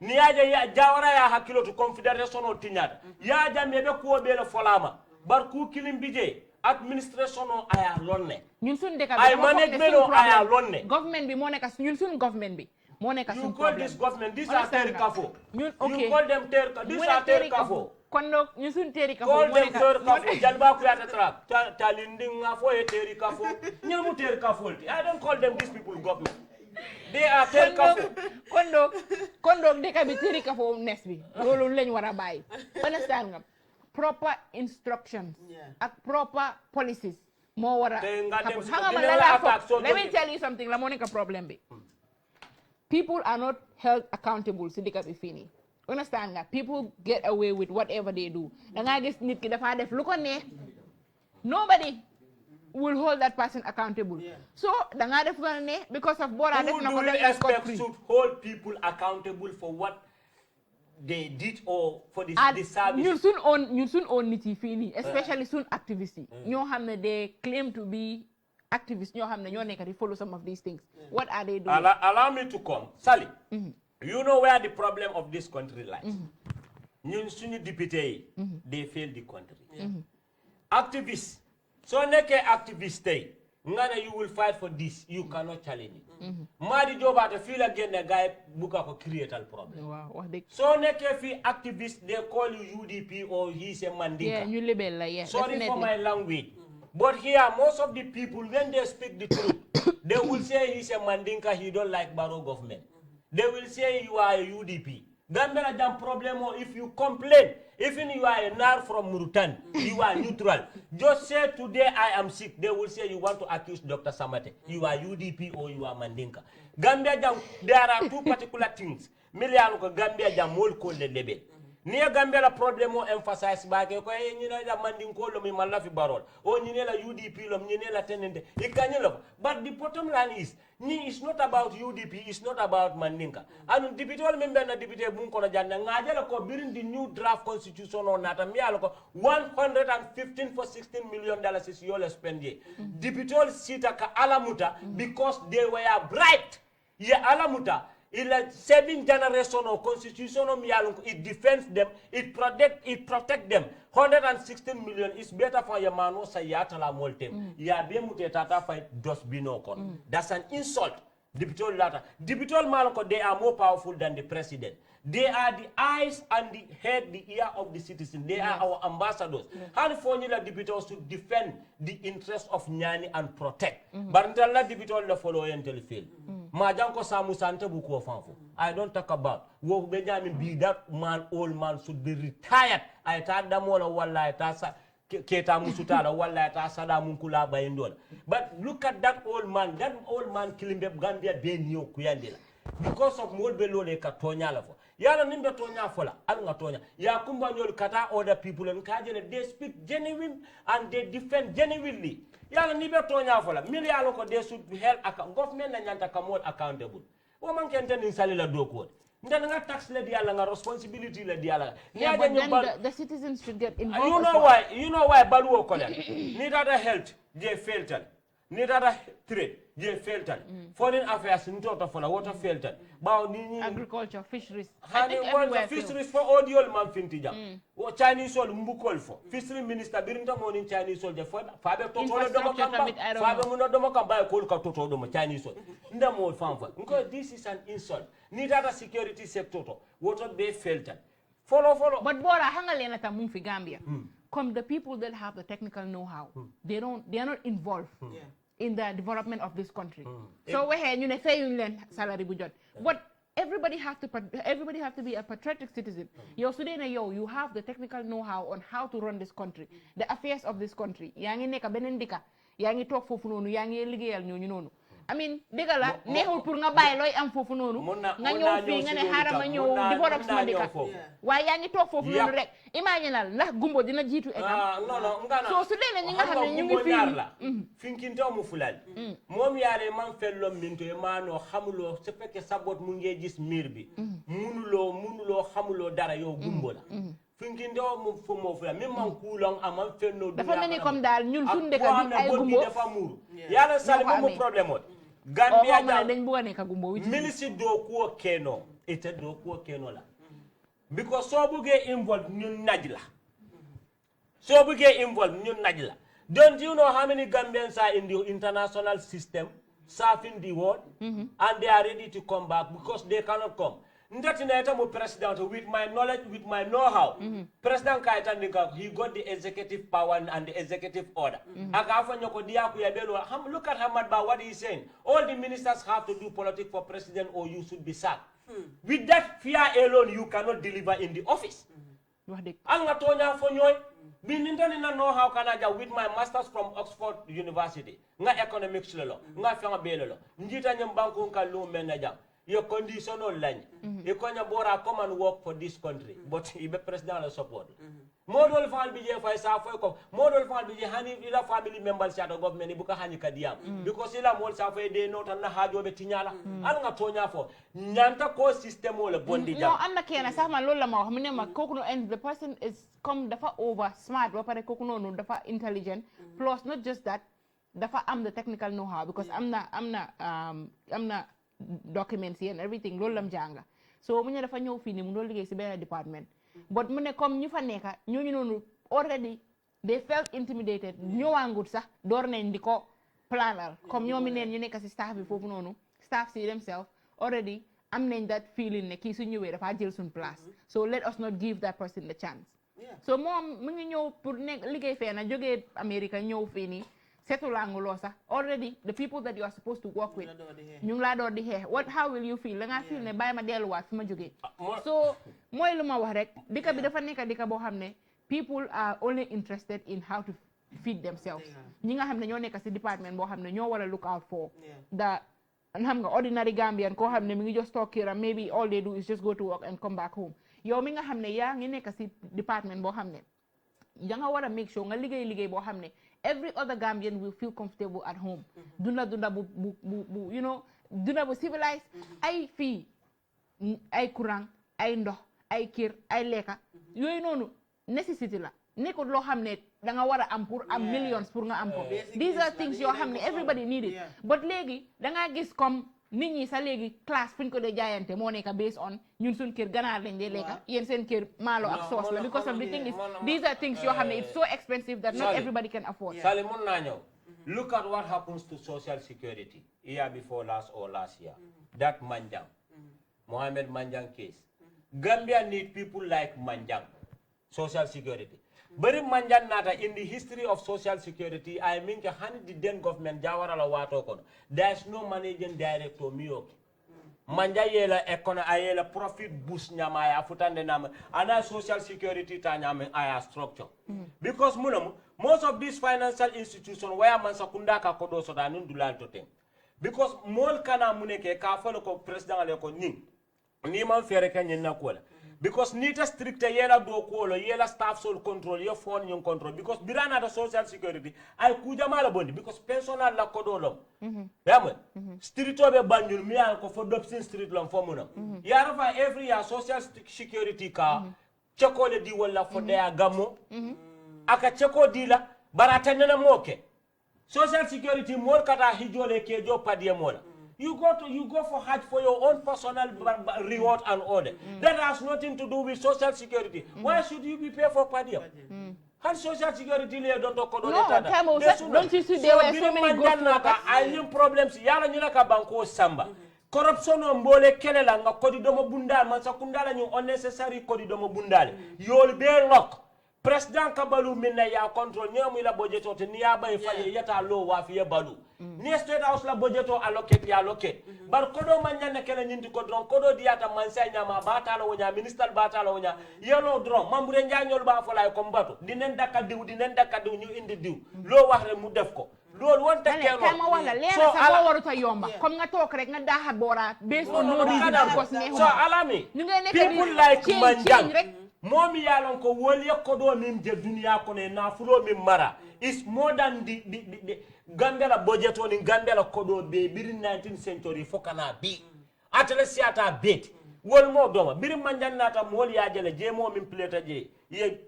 ni yaje ya Jawara ya hakilo to confederation o tinyata ya jambe be ko be le folama bar ku kilim bije administration o aya lonne ñun sun deka ay management o aya lonne government bi mo neka ñun sun government bi mo neka sun problem. You call this government this are terikafo. You call them this are terikafo. Kondo ñun teri kafo call them terikafo jalba ku yata trap talindinga fo e terikafo ñamu terikafo I don't call them these people government. They are terikafo. Kondo deka bi terikafo next bi lolu lañ wara bay. Understand nga? Proper instructions and proper policies more wara let me tell you something la monica problem be people are not held accountable sidika be fini understand nga people get away with whatever they do da nga gis nit ki dafa def lu ko neex nobody will hold that person accountable so da nga def lu neex because of Bora def na ko def should hold people accountable for what they did or for this service. You soon own niti fini, especially soon activists. You know they claim to be activists. You know they follow some of these things. What are they doing? Allow me to come, Sally. You know where the problem of this country lies. You soon deputy, they fail the country. Activists. So neke activists stay. Ngana you will fight for this. You cannot challenge it. Madi joba to feel again the guy buka ko create a problem. Wow. So neke fi activists they call you UDP or he's a Mandinka. Yeah, you label yeah. Sorry definitely. for my language. But here most of the people when they speak the truth, they will say he's a Mandinka, he don't like Barrow government. They will say you are a UDP. Gambia jam problem or if you complain, even you are a nar from Murutan, you are neutral. Just say today I am sick. They will say you want to accuse Dr. Samate. You are UDP or you are Mandinka. Gambia jam, there are two particular things. Miliano ko Gambia jam mol ko le lebe. Near Gambia la problem o emphasize back ko nyina da Mandinko lo mi malafi barol. O nyine la UDP lo nyine la tenende. Ikanyelo. But the bottom line is it's not about UDP, it's not about Mandinka. And deputy member na deputy bunko na jana ngajela ko birin the new draft constitution on nata mialo ko 115 for $16 million is your spend ye. Deputy sita ka alamuta because they were bright. Ye alamuta ila 7 generation of constitution of mialo it defends them, it protect them. 116 million is better for your man who say yatala moltem. Ya be mutetata fight dos binokon. That's an insult. Deputy Maloko, they are more powerful than the president. They are the eyes and the head, the ear of the citizen. They are our ambassadors. And for the deputies to defend the interests of Nyani and protect. But until the deputy the following field. Majanko Samu Sante Buku Fanfu. I don't talk about. Wo Benjamin be that man, old man should be retired. I thought that one wala keta musutala wala ta sada munkula bayindola. But look at that old man kilimbe Gambia benyo kuyandila because of molbe lole ka tonya la fo yala nimbe tonya fola alunga tonya ya kumba nyol kata other people and kajene they speak genuine and they defend genuinely yala nimbe tonya fola million ko they should be held government na nyanta kamol accountable o man kente ni salila doko nga tax le diala nga responsibility le diala yeah, but then the citizens should get involved. You know why baluo ko den need other health they failed need other trade they failed foreign affairs nto for water failed ba ni agriculture fisheries fisheries for audio man finti jam o Chinese sol mbukol fo fishery minister birinta mo ni Chinese sol je fo faabe to to do mo kamba faabe mo do mo kamba ko ka to do mo Chinese sol ndamo famfa because this is an insult need other security sector to water be failed follow but bora hangalena ta mum fi Gambia come the people that have the technical know-how they are not involved in the development of this country. So we had you say you salary budget. But everybody have to be a patriotic citizen. You have the technical know-how on how to run this country, the affairs of this country. Yangi neka benendika, yangi talk fofu nonu, yangi ligéyal ñoo ñu nonu. I mean, degala neexul pour nga bay loy am fofu nonu nga ñew fi nga ne harama ñew develop sama deka way yaangi tok fofu nonu rek imaginal ndax gumbo dina jitu étam non ngana so su dene ñi nga xamne ñu ngi fi finkinto mu fulal mom yaare man fello minto e mano xamulo se fekke sabot mu ngi gis mir bi munulo xamulo dara yow gumbo la finkindo mu fu mo fulal même man kulong amam fenno du dafa melni comme dal ñun sun deka bi ay gumbo dafa muru yalla sali mo problème Gambia dañ bu wone ka gumbo wi milisi do ko keno ete do ko keno la because so buge involve ñun najla don't you know how many Gambians are in the international system serving the world and they are ready to come back because they cannot come Ndatineta mo president with my knowledge, with my know-how. President Kaitan he got the executive power and the executive order. Look at Hamad Ba, what he's saying. All the ministers have to do politics for president or you should be sacked. With that fear alone, you cannot deliver in the office. Angatonya fonyoy. Binintani na know-how kanaja with my masters from Oxford University. Nga economics lolo, nga fanga belolo. Njita nyambanku nka loan manager. Your conditional line. You can come and work for this country, but you be president support. Model fall bije for sa for ko. Model fall bije hani ila family members ya government buka hani kadiam. Because ila mol sa for de not na hajo be tinyala. Al nga tonya fo. Nyanta ko system wala bondi jam. No, am na kena sa man lola ma xamne ma koku no and the person is come dafa over smart ba pare koku no dafa intelligent. Plus not just that, dafa am the technical know-how because I'm not documents and everything lolou lam janga so mu ñu dafa ñew fi ni mu do liggéey ci ben department but mu ne comme ñu fa nekka ñooñu nonu already they felt intimidated ñëwangut sax door nañ diko planal comme ñoomi neen ñu nekk ci staff bi fofu nonu staff ci themselves already am nañ that feeling ne ki su ñëwé dafa jël sun place so let us not give that person the chance so mom mu ngi ñëw pour nekk liggéey fee na jógee America ñëw fi ni Setulangulosa already the people that you are supposed to work with ñu la do di xex how will you feel la nga feel ne bayma delu wat fima joge so moy luma wax rek dika bi dafa nek dika bo xamne people are only interested in how to feed themselves ñi nga xamne ño nek ci department bo xamne ño wara look out for the xam nga ordinary Gambian ko xamne mi ngi just talk here maybe all they do is just go to work and come back home yow mi nga xamne ya ngi nek ci department bo xamne ya nga wara make sure nga liggéey bo xamne every other Gambian will feel comfortable at home. Dunda bu you know, dunda bu civilized. Ay fi, ay kurang, ay ndox, ay kir, ay leka. Yoy nonu necessity la. Nekut lo xamne da nga wara am pour am millions pour nga am ko. These are things yo xamne everybody need it. But legi da nga gis comme nit ñi sa legi class fuñ ko de jaayante mo nekk based on ñun suñ kër ganaar lañ dé lekka yeen seen kër malo ak sauce la because of the thing is these are things yo xamne it's so expensive that not everybody can afford. Sali mun na ñew. Look at what happens to social security year before last or last year. That Manjang. Mohammed Manjang case. Gambia need people like Manjang. Social security. Bari Manjang nata in the history of social security, I mean the then government Jawara la wato kono. There's no managing director Miyoki. manja yela ekono ayela profit boost nyama ya futande nama ana social security ta nyama aya structure because munam most of these financial institutions where man sakunda ka kodo so da nun dulal to ten because mol kana muneke ka falo ko president ale ko ni man fere kanyen na kola because nita stricte yela do kolo yela staff soul control your phone yon control because birana the social security ay kuja mala bondi because personal la kodo lom yamwe street obe banjul mi al ko fo dopsin street lom fo munam yarafa every year social security ka chekole di wala fo de agamo aka cheko di la barata nana moke social security mol kata hijole kejo padie mola you go for Hajj for your own personal reward and order. That has nothing to do with social security. Why should you be paid for per diem? And social security don't talk about that. Don't you see there were so many good I have problems. Yala nyina ka banko samba. Corruption on mbole kelela nga kodi domo bundal man sakundala nyu unnecessary kodi domo bundal. You'll be lock. President Kabalu minna ya control nyamu ila budget ote niaba ifanye yata lo wafi ya balu. Ni state house la budget o allocate. Bar kodo manyana kele nyindi kodron kodo diata mansa nyama batala wonya minister batala wonya yelo dron mambure njanyol ba fola ko mbato dinen daka diw ñu indi diw lo wax re mu def ko lol won ta keno kama wala leena sa bo waruta yomba comme nga tok rek nga daha bora based on no reason because neexu so alami people like manjang momi yalon ko woli ko do min je dunia ko ne na fulo min mara is more than the Gambia budget on in Gambia kodo be birin 19th century fokana bi atele siata bet wol mo doma birin manjan nata mol ya jele je mo min pleta je ye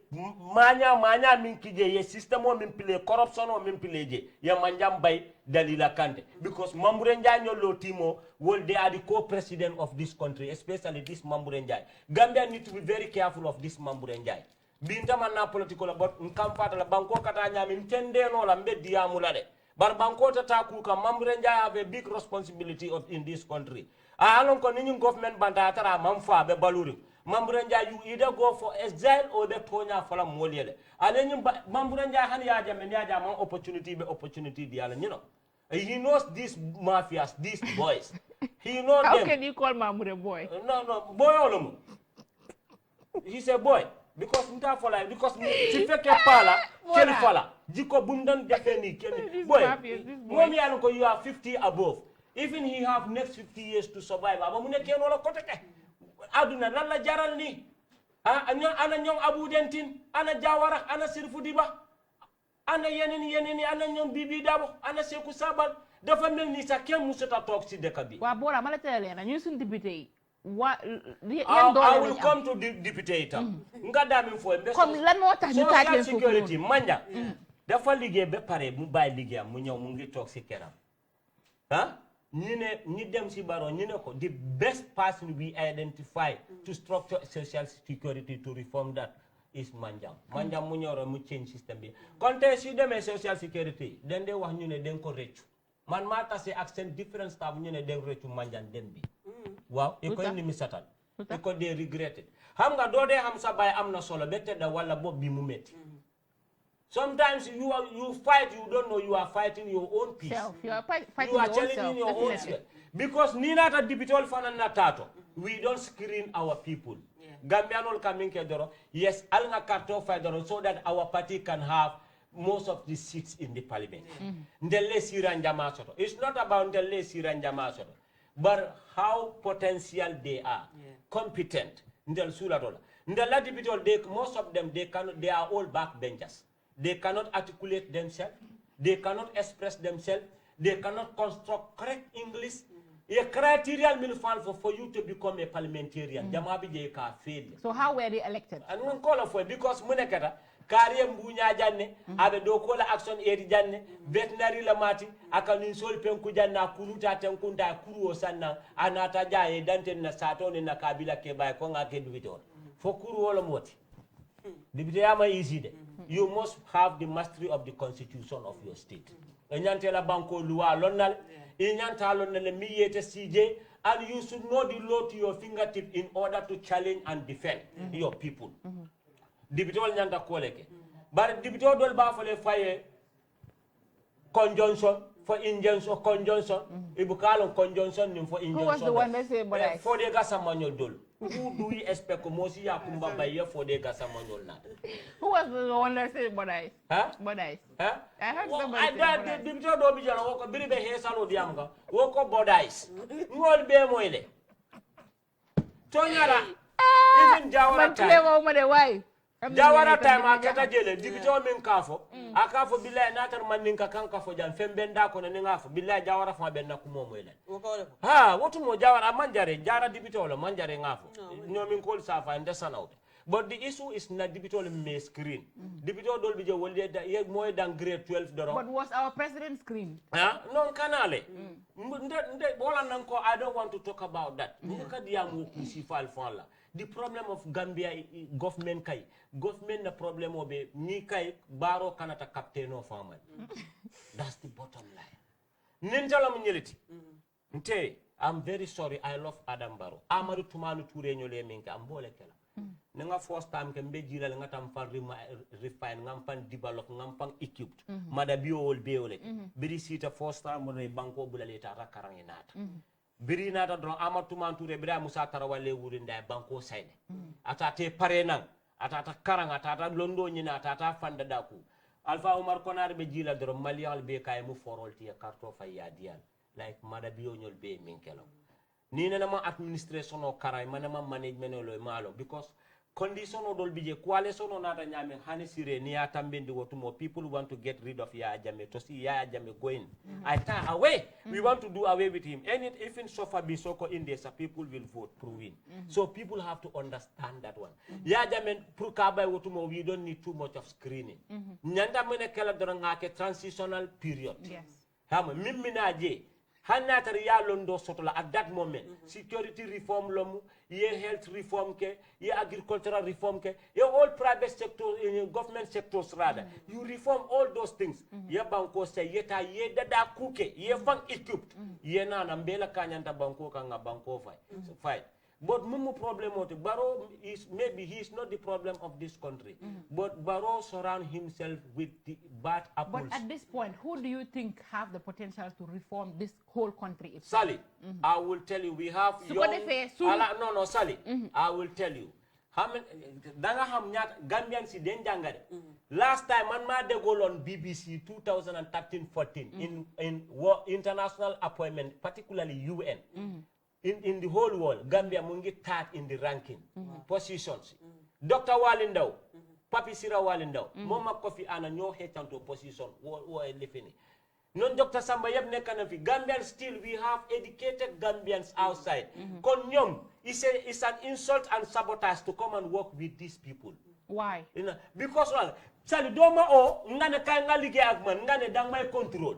manya min kije ye system o min play corruption o min play je ye manjam bay dalila kante because Mamboure Njie nyolo timo wol they are the co-president of this country especially this Mamboure Njie Gambia need to be very careful of this Mamboure Njie binta man na political but nkam fata la banko kata nyami ntende no la mbedi ya mulade bar banko tata ku ka Mamboure Njie have a big responsibility in this country alon ko ni government banda tara mamfa be baluri Mamboure Njie you either go for exile or the tonya fala molele ale nyum Mamboure Njie han ya jame ya jama opportunity di ala nyino he knows these mafias these boys he know how them. Can you call Mamboure boy? No boy olomo he's a boy because nta fola because si feke pala kel fala jiko bundan defeni ken boy momi yalon ko you are 50 above even he have next 50 years to survive aba mu nekke no la koteke aduna lan la jaral ni ana ñong Abu Dentin ana Jawara ana Sirfu Diba ana yeneni ana ñong Bibi Dabo ana Seku Sabal dafa melni sa ken musata tok ci deka bi wa bora mala tele na ñu sun député I will come to deputy nga dami fo be comme lan mo tax ñu taaj leen security manja dafa liggéey ba pare mu bay liggéeyam mu ñew mu ngi tok ci keram ñi dem ci baro ñi ne ko the best person we identify to structure social security to reform that is Manjang mu ñoro mu change system bi kon tay si demé social security den de wax ñu ne den ko reccu man ma tassé accent different staff ñu ne den reccu Manjang den bi waaw e ko ni mi satal e ko de regretted xam nga do de xam sa bay amna solo bette da wala bob bi mu metti sometimes you fight you don't know you are fighting your own peace you are fighting you are challenging your own self because ni nata dibitol fanana tato we don't screen our people Gambianol coming kedoro yes al nga karto fedoro so that our party can have most of the seats in the parliament ndelle siranjama soto it's not about ndelle siranjama soto but how potential they are competent ndel sulatola ndella dibitol most of them they are all backbenchers. They cannot articulate themselves. They cannot express themselves. They cannot construct correct English. A criteria will fall for you to become a parliamentarian. So how were they elected? I don't call for it because munekata kariye mbunya janne abe do kola action eri janne veterinary lamati akanin sol penku janna kuluta tenkunda kuruo sanna anata jaye dante na satone na kabila ke bay ko ngake dubitor fo kuruo la moti dibiteyama easy de you must have the mastery of the constitution of your state enyante la banko loi lonnal enyanta lonnal miyete CJ and you should know the law to your fingertip in order to challenge and defend your people dibitol nyanta koleke bar dibitol dol ba fale faye conjunction for injunctions or conjunction. Ibukalo conjunction for injunction. Who was the one that said Bodais? For the Gasamanyol dol. Who do we expect Mosi Yakumba by year for the Gasamanyol na? Who was the one that said Bodais? Huh? Bodais. Huh? I heard somebody I say died Bodais. the Bimjo Dobijana Woko Biribe Hesano Diamga. Woko Bodais. Ngol be moile. Tonyara. Even Jawara time. Jawara time akata jele dibito min kafo akafo billahi natar man ninka kan kafo jan fembenda ko ne ngafo billahi Jawara fa benna ko momo elen ha wotu mo Jawara manjare jara dibito lo manjare ngafo no min ko safa ndesana out. But the issue is not dibito le me screen dibito dol bi je wolde da ye moy dan grade 12 doro. But was our president screened? Non kanale nde bola nan ko I don't want to talk about that ka diam ko si fal fon la. The problem of Gambia government na problem obe ni kai baro kanata captain of farmer. That's the bottom line. Ninjala munyeliti. Nte, I'm very sorry. I love Adam Barrow. Amadu tumanu ture nyole minka ambole kela. Nenga first time kembe jira nga tam fan refine ngam fan develop ngam fan equipped. Mada bio ol beole. Biri sita first time mo banko bulaleta rakarang inata. Biri nata dron Amatu Manture bira Musa Tarawale wurinda banko side. Atate parenang, atata karang, atata londo nyina, atata fanda daku. Alpha Omar Konar be jila dron Malial be kay mu forol ti karto fa yadian. Like madabio nyol be minkelo. Nina nama administration o karay manama management o malo because condition o dol bije coalition o nata nyame hani sire ni atambendi wotumo people want to get rid of Yaya Jammeh to see Yaya Jammeh going away. We want to do away with him. And even Sofa Bisoko in there, people will vote through him. So people have to understand that one. Yaya Jammeh prukaba wotumo we don't need too much of screening. Nyanda mene kala dorangake transitional period. Yes. Hama miminaje Hanatar ya londo sotola at that moment. Security reform lomu, ye health reform ke, ye agricultural reform ke, ye all private sector, government sectors rather. You reform all those things. Ye banko say yeta ye dada kuke, ye fang equipped. Ye na nambela kanyanta banko kanga banko fight. But mumu problem of Barrow is maybe he is not the problem of this country. But Barrow surround himself with the bad apples. But at this point, who do you think have the potential to reform this whole country itself? Sally, I will tell you, we have young... Sally, I will tell you. Gambian si den jangare. Last time man ma de go on BBC 2013-14 in international appointment, particularly UN. In the whole world, Gambia mungi third in the ranking positions. Dr. Walindau, Papi Sira Walindau, Mama Kofi Annan, no hetanto position, living. Non Dr. Samba Yebne Kanafi, Gambians still, we have educated Gambians outside. Konyom, it's an insult and sabotage to come and work with these people. Why? You know, because, Sali Doma o, ngane kanga lige agman, ngane dang my control.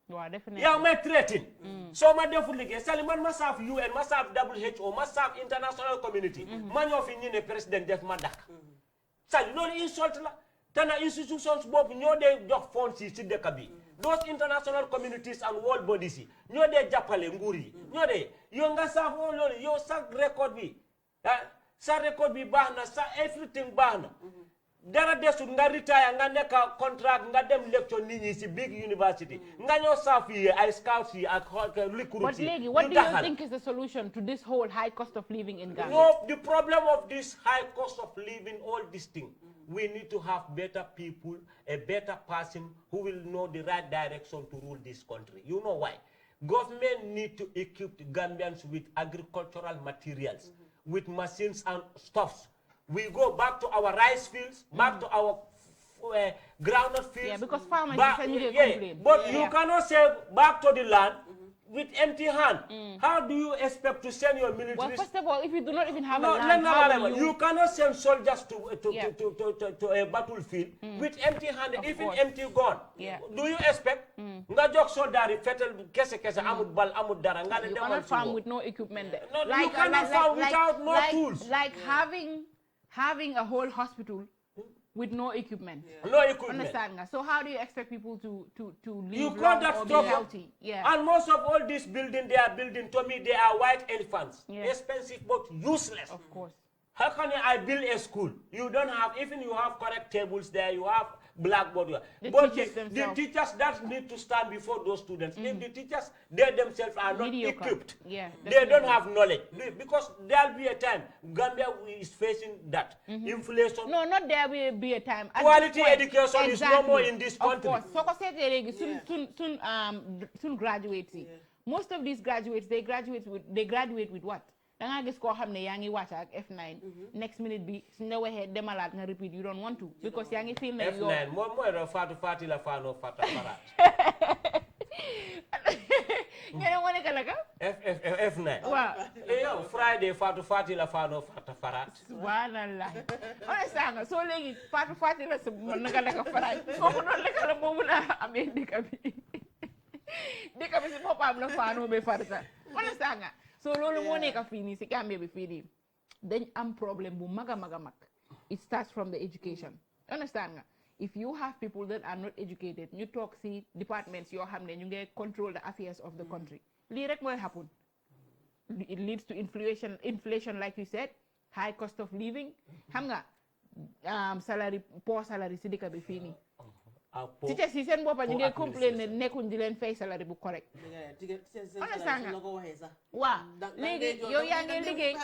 Yeah, definitely. Yeah, my threaten. So my definitely Saliman must have UN, must have WHO, must have international community. Man of in president def madak. Sali no insult la. Tana institutions both no de jox fonds ci de kabi. Those international communities and world bodies no de jappale nguri. No de yo nga sa ho lolu yo sa record bi. Sa record bi bahna sa everything bahna. Dara desu nga retire nga neka contract nga dem lecture nini si big university nga nyo safi I scout si ak recruit. But Legi, what do you think is the solution to this whole high cost of living in Ghana? No, the problem of this high cost of living, all this thing, we need to have better people, a better person who will know the right direction to rule this country. You know why? Government need to equip the Gambians with agricultural materials, with machines and stuffs. We go back to our rice fields, back to our groundnut fields. Yeah, because farmers complain. But you cannot say back to the land with empty hand. How do you expect to send your military? Well, first of all, if you do not even have a land, you cannot send soldiers to a battlefield with empty hand, even empty gun. Yeah. Do you expect? Nga jok soldari fetel kese amud bal amud dara. You cannot farm with no equipment there. No, you cannot farm without no tools. Like having a whole hospital with no equipment. No equipment. Understand? So how do you expect people to live you long or be healthy? Yeah. And most of all this building they are building, to me, they are white elephants. Yeah. Expensive but useless. Of course. How can I build a school? You don't have, even you have correct tables there, you have blackboard. The But teachers the themselves. teachers that need to stand before those students. If the teachers, they themselves are not Mediocre. equipped, Yeah, they don't have knowledge. Because there'll be a time Gambia is facing that inflation. No, not there will be a time. At Quality this point, education is no more in this country. Of course. So, soon graduates. Most of these graduates, they graduate with what? Danga gis ko xamne yaangi wacc ak F9 next minute bi suñu waxe demalat nga repeat you don't want to because yaangi feel na yo F9 moy do fati la fano fata farat. ngene wone kala ka F9 wa yo Friday fati la fano fata farat. Subhanallah. On sanga so legi fati la nga la ka farat so ko non la kala mo muna amé dikabi si bopam la fano be farata on sanga. So lolu mo neka fini si Gambia bi fini dañ am problem bu maga mag. It starts from the education. Understand nga? If you have people that are not educated, ñu talk si departments yoo xam ne ñu ngi control the affairs of the country. Lii rek mooy happen. It leads to inflation like you said, high cost of living. Xam nga poor salary si dëkk bi fini. Teachers yi seen boppa ñu ngi complain ne nekkuñ di leen fay salary bu correct. Understand nga? Waaw léegi yow yaa ngi liggéey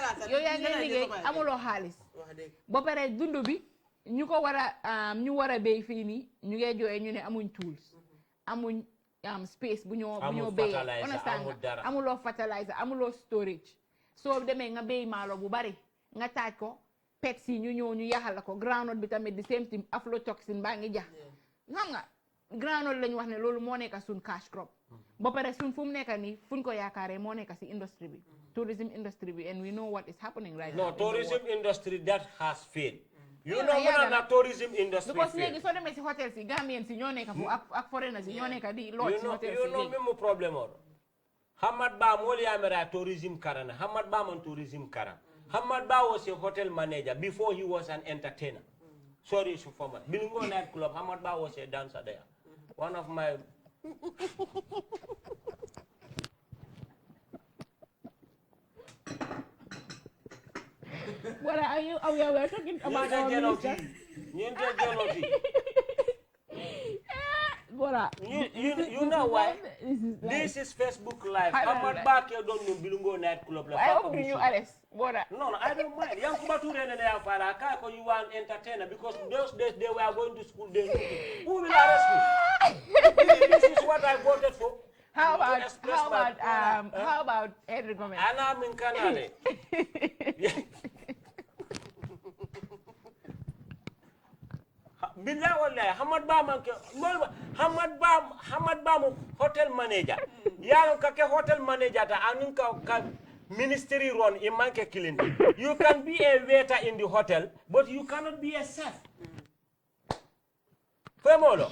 amuloo xaalis ba pare dund bi ñu ko war a béy fii nii ñu ngi jooyee ñu ne amuñ tools amuñ space bu ñoo béyee. Understand nga? Amuloo fertilizer amuloo storage soo demee nga béy maalo bu bari nga taaj ko pets yi ñu ñëw ñu yaxal la ko groundnut bi tamit the same thing aflatoxin baa ngi jax xam nga groundnut lañ wax ne loolu moo nekk suñ cash crop ba pare suñ fu mu nekk nii fuñ ko yaakaaree moo nekk si industry bi tourism industry bi and we know what is happening right now. No, tourism industry that has failed. You know what na tourism industry because léegi soo demee si hotel si Gambien si ñoo nekk fu ak foreigners si ñoo nekk di lodge si hotel si you know même problème or Hamad Ba moli amera tourism karana Hamad Ba man tourism karan Hamad Ba was a hotel manager before he was an entertainer. Sorry, Sufama. Bingo Night Club, Hamad Ba was a dancer there. One of my... What are you? Oh, yeah, we're talking about our minister. You know why? This is Facebook Live. Hamad Ba don't know Bingo Night Club. I hope you arrest. No, I don't mind. You are an entertainer because those days they were going to school. Who will arrest me? This is what I voted for. How about Henry Gomez? And I'm in Canada. Hamad Ba hotel manager. Ya kake hotel manager ta anunka ministry run in manke killing. You can be a waiter in the hotel, but you cannot be a chef. Femolo.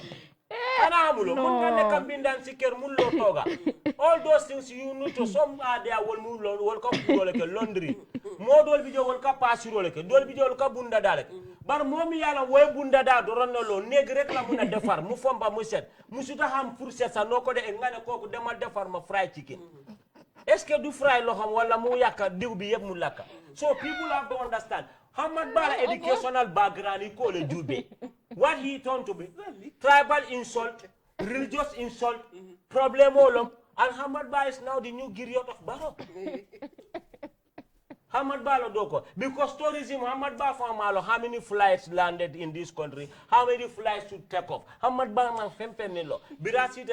All those things you need to some are there will come to laundry. More dol video will come pass you like dol video will come bunda dalek. But mommy yala way bunda da doronolo negret la muna defar mu fomba mu set. Musuta ham fourchette sa noko de ngane koku demal defar ma fried chicken. Est-ce que du fry lo xam wala mu yakka diw bi yeb mu lakka. So people have to understand Hamad Ba educational background he call a jube. What he turned to be tribal insult, religious insult, problem olom, and Hamad Ba is now the new Giriot of Barrow. Hamad Ba Lodoko. Because tourism, Hamad Ba Famalo, how many flights landed in this country? How many flights should take off? Hamad Ba man Fempenelo. Birasi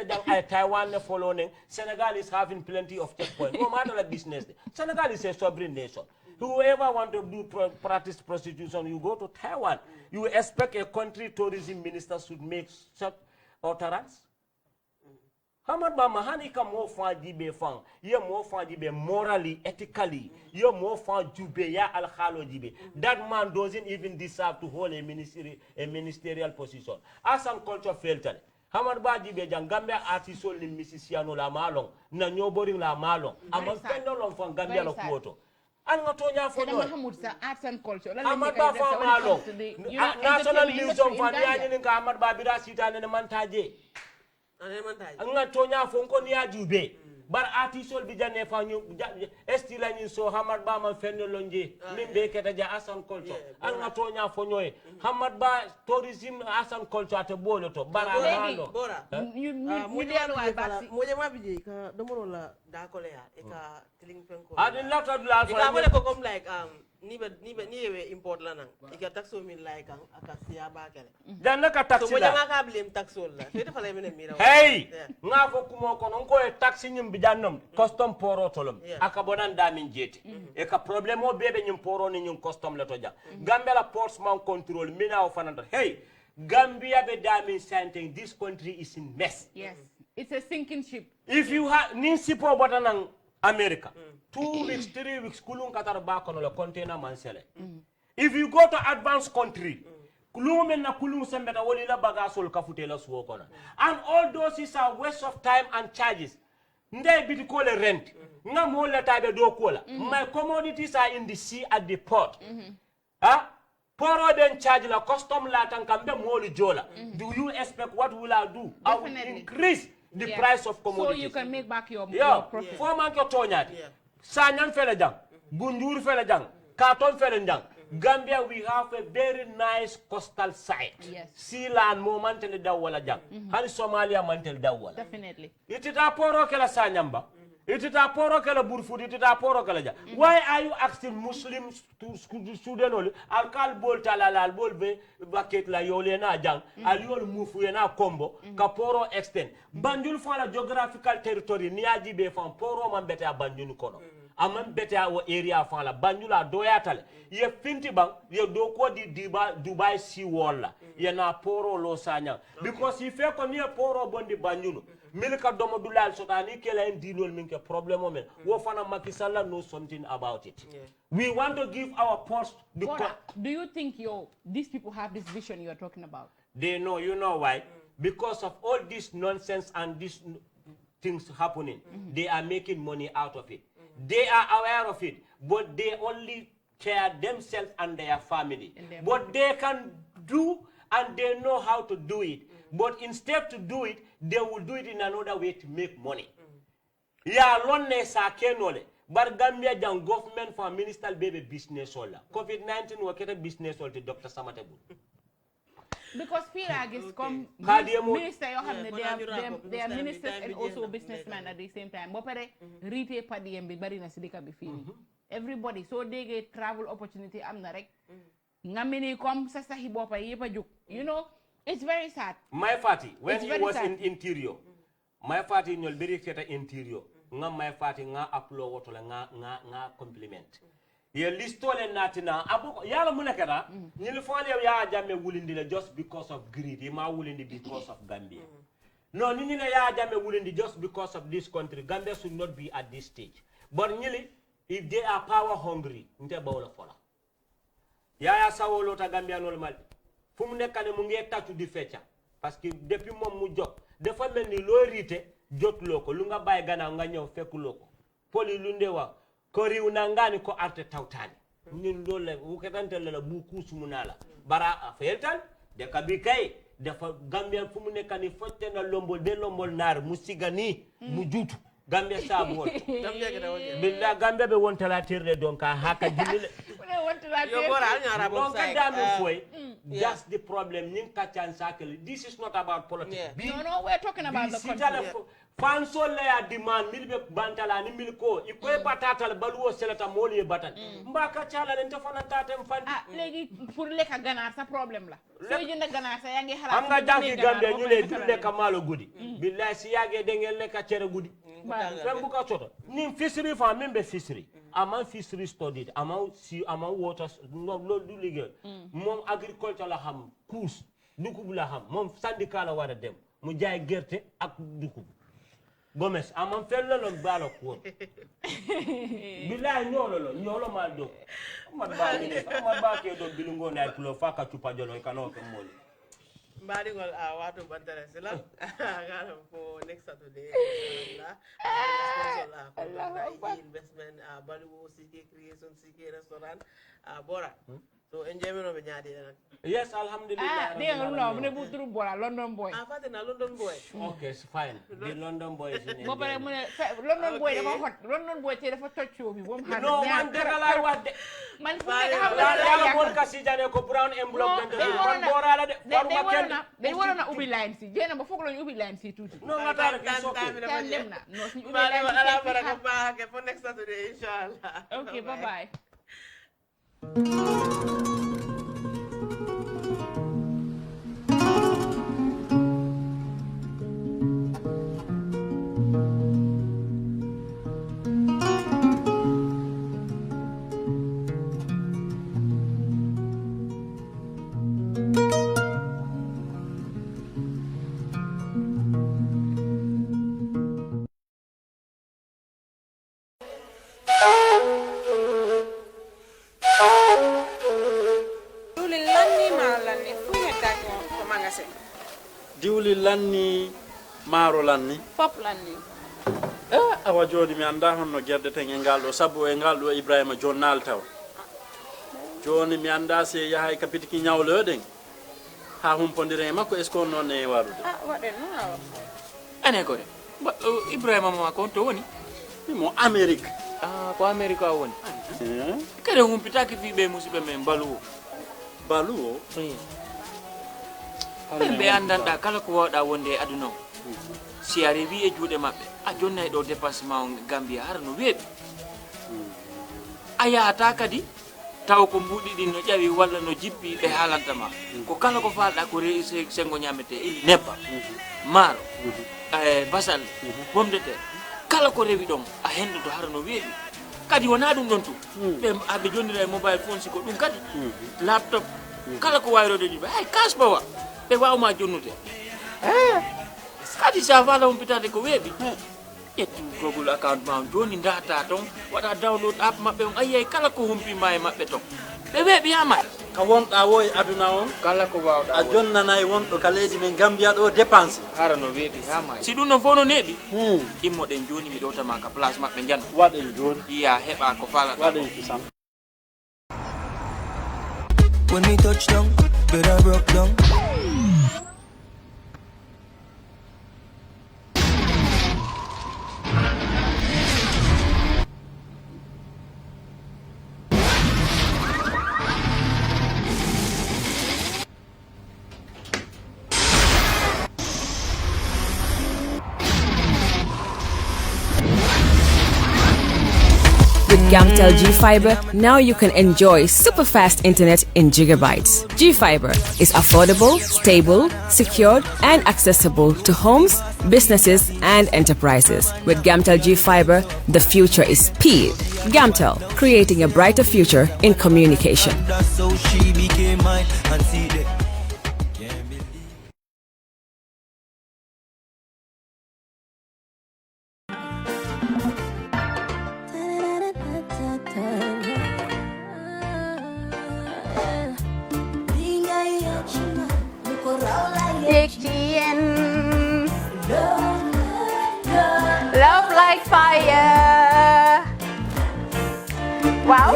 Taiwan following. Senegal is having plenty of checkpoints. No matter the business. Senegal is a sovereign nation. Whoever want to do practice prostitution, you go to Taiwan. You expect a country tourism minister should make such utterance? Hamad Ba mahani ka mo fa jibe fang. Ye mo fa jibe morally, ethically. Ye mo fa jube ya al khalo jibe. That man doesn't even deserve to hold a ministerial position. As and culture filter. Hamad Ba jibe jang Gambia artiso ni musiciano la malong. Na nyobori la malong. Ama pendo long fa Gambia lo kuoto. Angatonya for no. Arts and culture. Hamad Ba fa malo. National Museum fa ya ni ka Hamad Ba bira sita ne mantaje. Angatonya for ko ni ajube. bar artisol bi janne fa ñu esti la ñu so Hamad Ba man fenn lonje min be keta ja asan kolto al nga to nya fo ñoy Hamad Ba tourism asan kolto ate bolo to bara halo bora ñu mo delu ay baksi mo jama bi je ka do la da ko le ya e ka tiling penko adin la to la e ka mo le ko comme like ni we import la nang e ka taxo min like aka siya ba kele dan naka taxi so mo la jama ka blame taxo la te fa le menen mira hey nga fo kumo kono ko e taxi nyim bi jannom custom poro tolom aka bonan da min jeti e ka problème o bebe nyim poro ni nyim custom le to ja Gambia la portsman control mina o fananda hey Gambia be da min saying this country is in mess. Yes, it's a sinking ship. If you have ninsipo botanang America 2 weeks 3 weeks kulung katar ba kono le container mansele if you go to advanced country kulung men na kulung sembeta woli la bagasol kafute la suwo kono and all those is a waste of time and charges ndey biti ko le rent nga mo le tabe do kola my commodities are in the sea at the port poro den charge la custom la tan kambe moli jola do you expect what will I do? I will increase the price of commodities so you can make back your profit. Fo man ko toñati Sanyang fele jang Bunjur fele jang Karton fele jang Gambia we have a very nice coastal site sea land mo mantel dawala jang hani Somalia mantel dawala definitely itita poro kala Sanyamba itita poro kala Burfudi itita poro kala jang why are you asking Muslims to student ol alkal bol talala al bol be bucket la yole na jang al yol mufu na kombo ka poro extend Banjul fa la geographical territory niaji be fa poro man beta Banjul kono amam beta o area fa la Banjul a doyatale ye finti bang ye do ko di Dubai Sea Wall la ye na poro lo sanya because if e ko ni poro bondi Banjul milka domo dulal sotani kela en dinol minke problem o men wo fana Macky Sall knows something about it we want to give our post the do you think these people have this vision you are talking about? They know, you know why? Because of all this nonsense and these things happening they are making money out of it they are aware of it but they only care themselves and their family but they can do and they know how to do it but instead to do it they will do it in another way to make money ya lonne sa kenole bar Gambia jang government for minister baby business ola COVID-19 waketa business ol to Dr. Samate Bun because Firagis come minister they are ministers and also businessmen at the same time bopere retail padiem bi bari na sidika bi fini everybody so they get travel opportunity am na rek ngamini comme sa sahi bopa yepa juk you know it's very sad my party when he was in interior my party ñol beri keta interior nga my party nga upload woto la nga compliment ye listole natina aboko yala munakata ñil fole ya jamme wulindi la just because of greed ma wulindi because of Gambia no ni la ya jamme wulindi just because of this country Gambia should not be at this stage but ñili if they are power hungry nte bawla fola ya sawolo ta Gambia nol mal fu mu nekkane mu ngi tatu di fecca parce que depuis mom mu jot dafa melni lo rité jot loko lu nga bay gana nga ñew fekku loko poli lu ndewa ko riw na ngani ko arte tawtani ñun loolu la wuketante la bu kusumunala bara afeltan de kabi kay dafa Gambia fu mu nekkani fotte na lombol be lombol nar musigani mu jutu Gambia sabu won Gambia ke dawo billa Gambia be won tala tirde donc haka jillile yo bora ñara bo say that's the problem nin kachan sakel this is not about politics no we're talking about the country fanso le ya demand milbe bantala ni milko ikoy batata baluwo selata moli batan mbaka chala len tafana tatem fandi legi pour leka ganar sa problème la so jënd ganar sa yangi xala am nga jangi Gambia ñu le dule ka malo gudi billahi si yage de ngel leka cere gudi fembu ka soto nim fishery fa membe fishery ama fishery studied ama water no lu ligue mom agriculture la xam kus dukub la xam mom syndicat la wara dem mu jaay gerte ak dukub Gomez amam fello lon balo ko billahi nyolo mal do mat ba ke do bilungo na kulo faka chupa jolo kano ke moli mbadi gol watu bantare sila ngara for next Saturday la investment balu CK creation CK restaurant bora So enjoyment of nyadi nak. Yes, alhamdulillah. Dia ngelo mune bu turu bola London boy. Fatina London boy. Okay, it's fine. The London boy is in Bo pare mune London boy dafa hot. London boy te dafa touch show bi bom har. No, man dega lay wax de. Man fu nek xam la bon kasi jane ko brown envelope den kon bora la de. Dañ warona ubi line si. Jena ba fokk lañu ubi line si tuti. No nga tar ki so ko. Dem na. No suñu ubi Ala line. baraka ba ke for next Saturday inshallah. Okay, bye-bye. diwli lanni maaro lanni fop lanni awa joni mi anda honno gerde ten e ngal ɗo sabu e ngal ɗo Ibrahima jonnal taw joni mi anda se yahay kapitiki ñawloɗen ha humpodire makko est ce que on noon e warude waɗen noon awa ane ko de Ibrahima mo ko to woni mo Amérique ko Amérique a woni kede humpitaki fiɓe musidɓe men baluwo ɓe andanɗa kala ko wawɗa wonde e aduna o si a rewi e juuɗe maɓɓe a jonnay ɗo dépassement o Gambia hara no weeɓi a yahata kadi taw ko mbuɗi ɗin no ƴawi walla no jippi ɓe haalantama ko kala ko falɗa ko sengo ñamete ili nebba maaro basalle pomme de terre kala ko rewi ɗon a hendoto hara no weeɓi kadi wona ɗum ɗon tu ɓe aɓe jonnira e mobile phone siko ɗum kadi laptop kala ko wayrode ɗiɓe hay kasbawa ɓe wawma jonnude kadi sa fala humpitade ko weeɓi ƴettu google account ma joni data ton waɗa download app maɓɓe on ayiyay kala ko humpima e maɓɓe ton ɓe weeɓi yama ka wonɗa wo e aduna on kala ko wawɗa a jonnanayi wonɗo ka leydi men Gambia ɗo dépense hara no weeɓi yama si ɗum non fof no neeɓi immoɗen joni mi ɗowtama ka place maɓɓe jan waɗen joni iya heɓa ko falata waɗen kisam When we touch down, better broke down. With Gamtel G-Fiber, now you can enjoy super fast internet in gigabytes. G-Fiber is affordable, stable, secured, and accessible to homes, businesses, and enterprises. With Gamtel G-Fiber, the future is speed. Gamtel, creating a brighter future in communication. That's how she became mine and see that. Love like fire. Wow.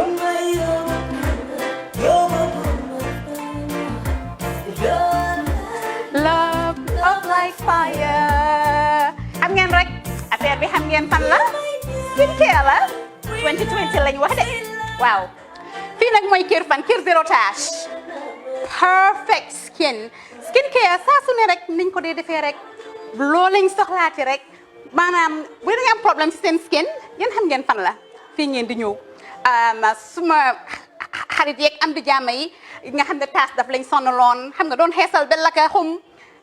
Love like fire. Xam ngeen rek affaire bi xam ngeen fan la skincare la 2020 lañ wax de waaw fii nag mooy kër fan kër zero tache perfect skincare saa su ne rek niñ ko dee defee rek loo lañ soxlaati rek maanaam bu ngeen am problème ci seen skin yéen xam ngeen fan la fii ngeen di ñëw suma xarit yeeg am di jàmm yi nga xam ne taas daf lañ sonaloon xam nga doon xeesal bel laka xum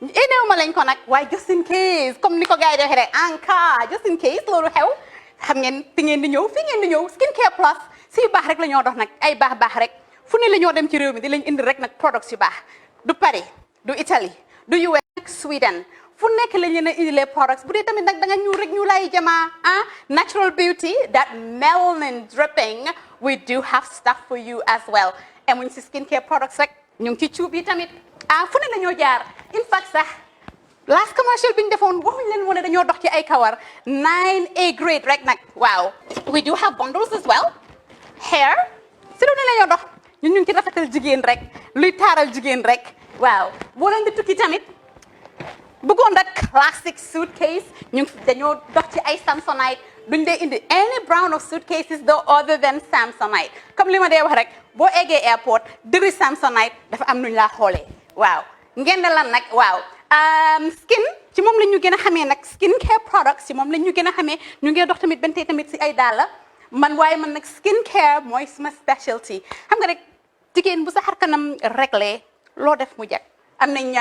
éneew ma lañ ko nag waaye just in case comme ni ko gars yi di waxee rek en cas just in case loolu xew xam ngeen fi ngeen di ñëw fii ngeen di ñëw skincare plus si baax rek la ñoo dox nag ay baax rek fu ne la ñoo dem ci réew mi di lañ indi rek nag products yu baax du Paris du Italie du US Sweden fu nekk lañ leen a indi les products bu dee tamit nag da nga ñuul rek ñu lay jamaa natural beauty that melanin dripping we do have stuff for you as well emuñ si skincare products rek ñu ngi ci cuub yi tamit fu ne la ñoo jaar in fact sax last commercial bi ñu defoon waxuñ leen moo ne dañoo dox ci ay kawar 9A grade rek nag waaw we do have bundles as well hair si lu ne la ñoo dox ñun ñu ngi ci rafetal jigéen rek luy taaral jigéen rek waaw boo leen di tukki tamit bëggoon rek classic suitcase ñu dañoo dox ci ay Samsonite duñ dee indi any brand of suitcases though other than Samsonite comme li ma dee wax rek boo eggee airport dëri Samsonite dafa am nuñ laa xoolee waaw ngeen ne lan nag waaw skin ci moom la ñu gën a xamee nag skin care products ci moom la ñu gën a xamee ñu ngi dox tamit bentey tamit si ay dàlla man waaye man nag skin care mooy suma specialty xam nga rek jigéen bu sa xar kanam réglé loo def mu jag am nañ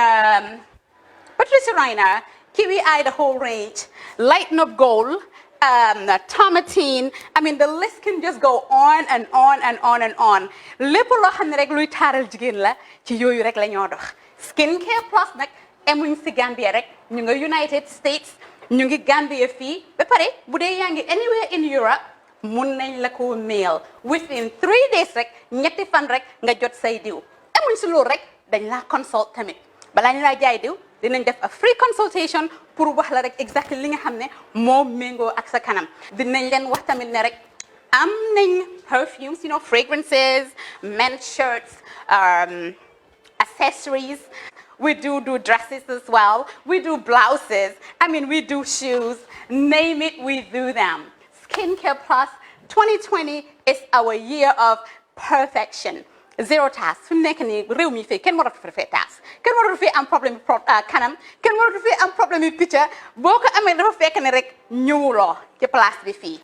Patricia Reina Kiwi Eye the whole range Lighten Up Gold Tomatine I mean the list can just go on and on and on and on lépp loo xam ne rek luy taaral jigéen la ci yooyu rek la ñoo dox skin care plus nag emuñ si Gambia rek ñu nga United States ñu ngi Gambia fii ba pare bu dee yaa ngi anywhere in Europe mun nañ la ko mail within 3 days rek ñetti fan rek nga jot say diw emuñ si loolu rek dañ laa consult tamit balaa ñu laa jaay diw dinañ def a free consultation pour wax la rek exactly li nga xam ne moo méngoo ak sa kanam dinañ leen wax tamit ne rek am nañ perfumes you know fragrances men's shirts accessories we do dresses as well we do blouses I mean we do shoes name it we do them Skincare Plus 2020 is our year of perfection zero task fi mu nekk nii réew mi fii kenn waratu fi taas kenn waratu fi am problème kanam kenn waratu fi am problème picca boo ko amee dafa fekk ne rek ñëwuloo ci place bi fii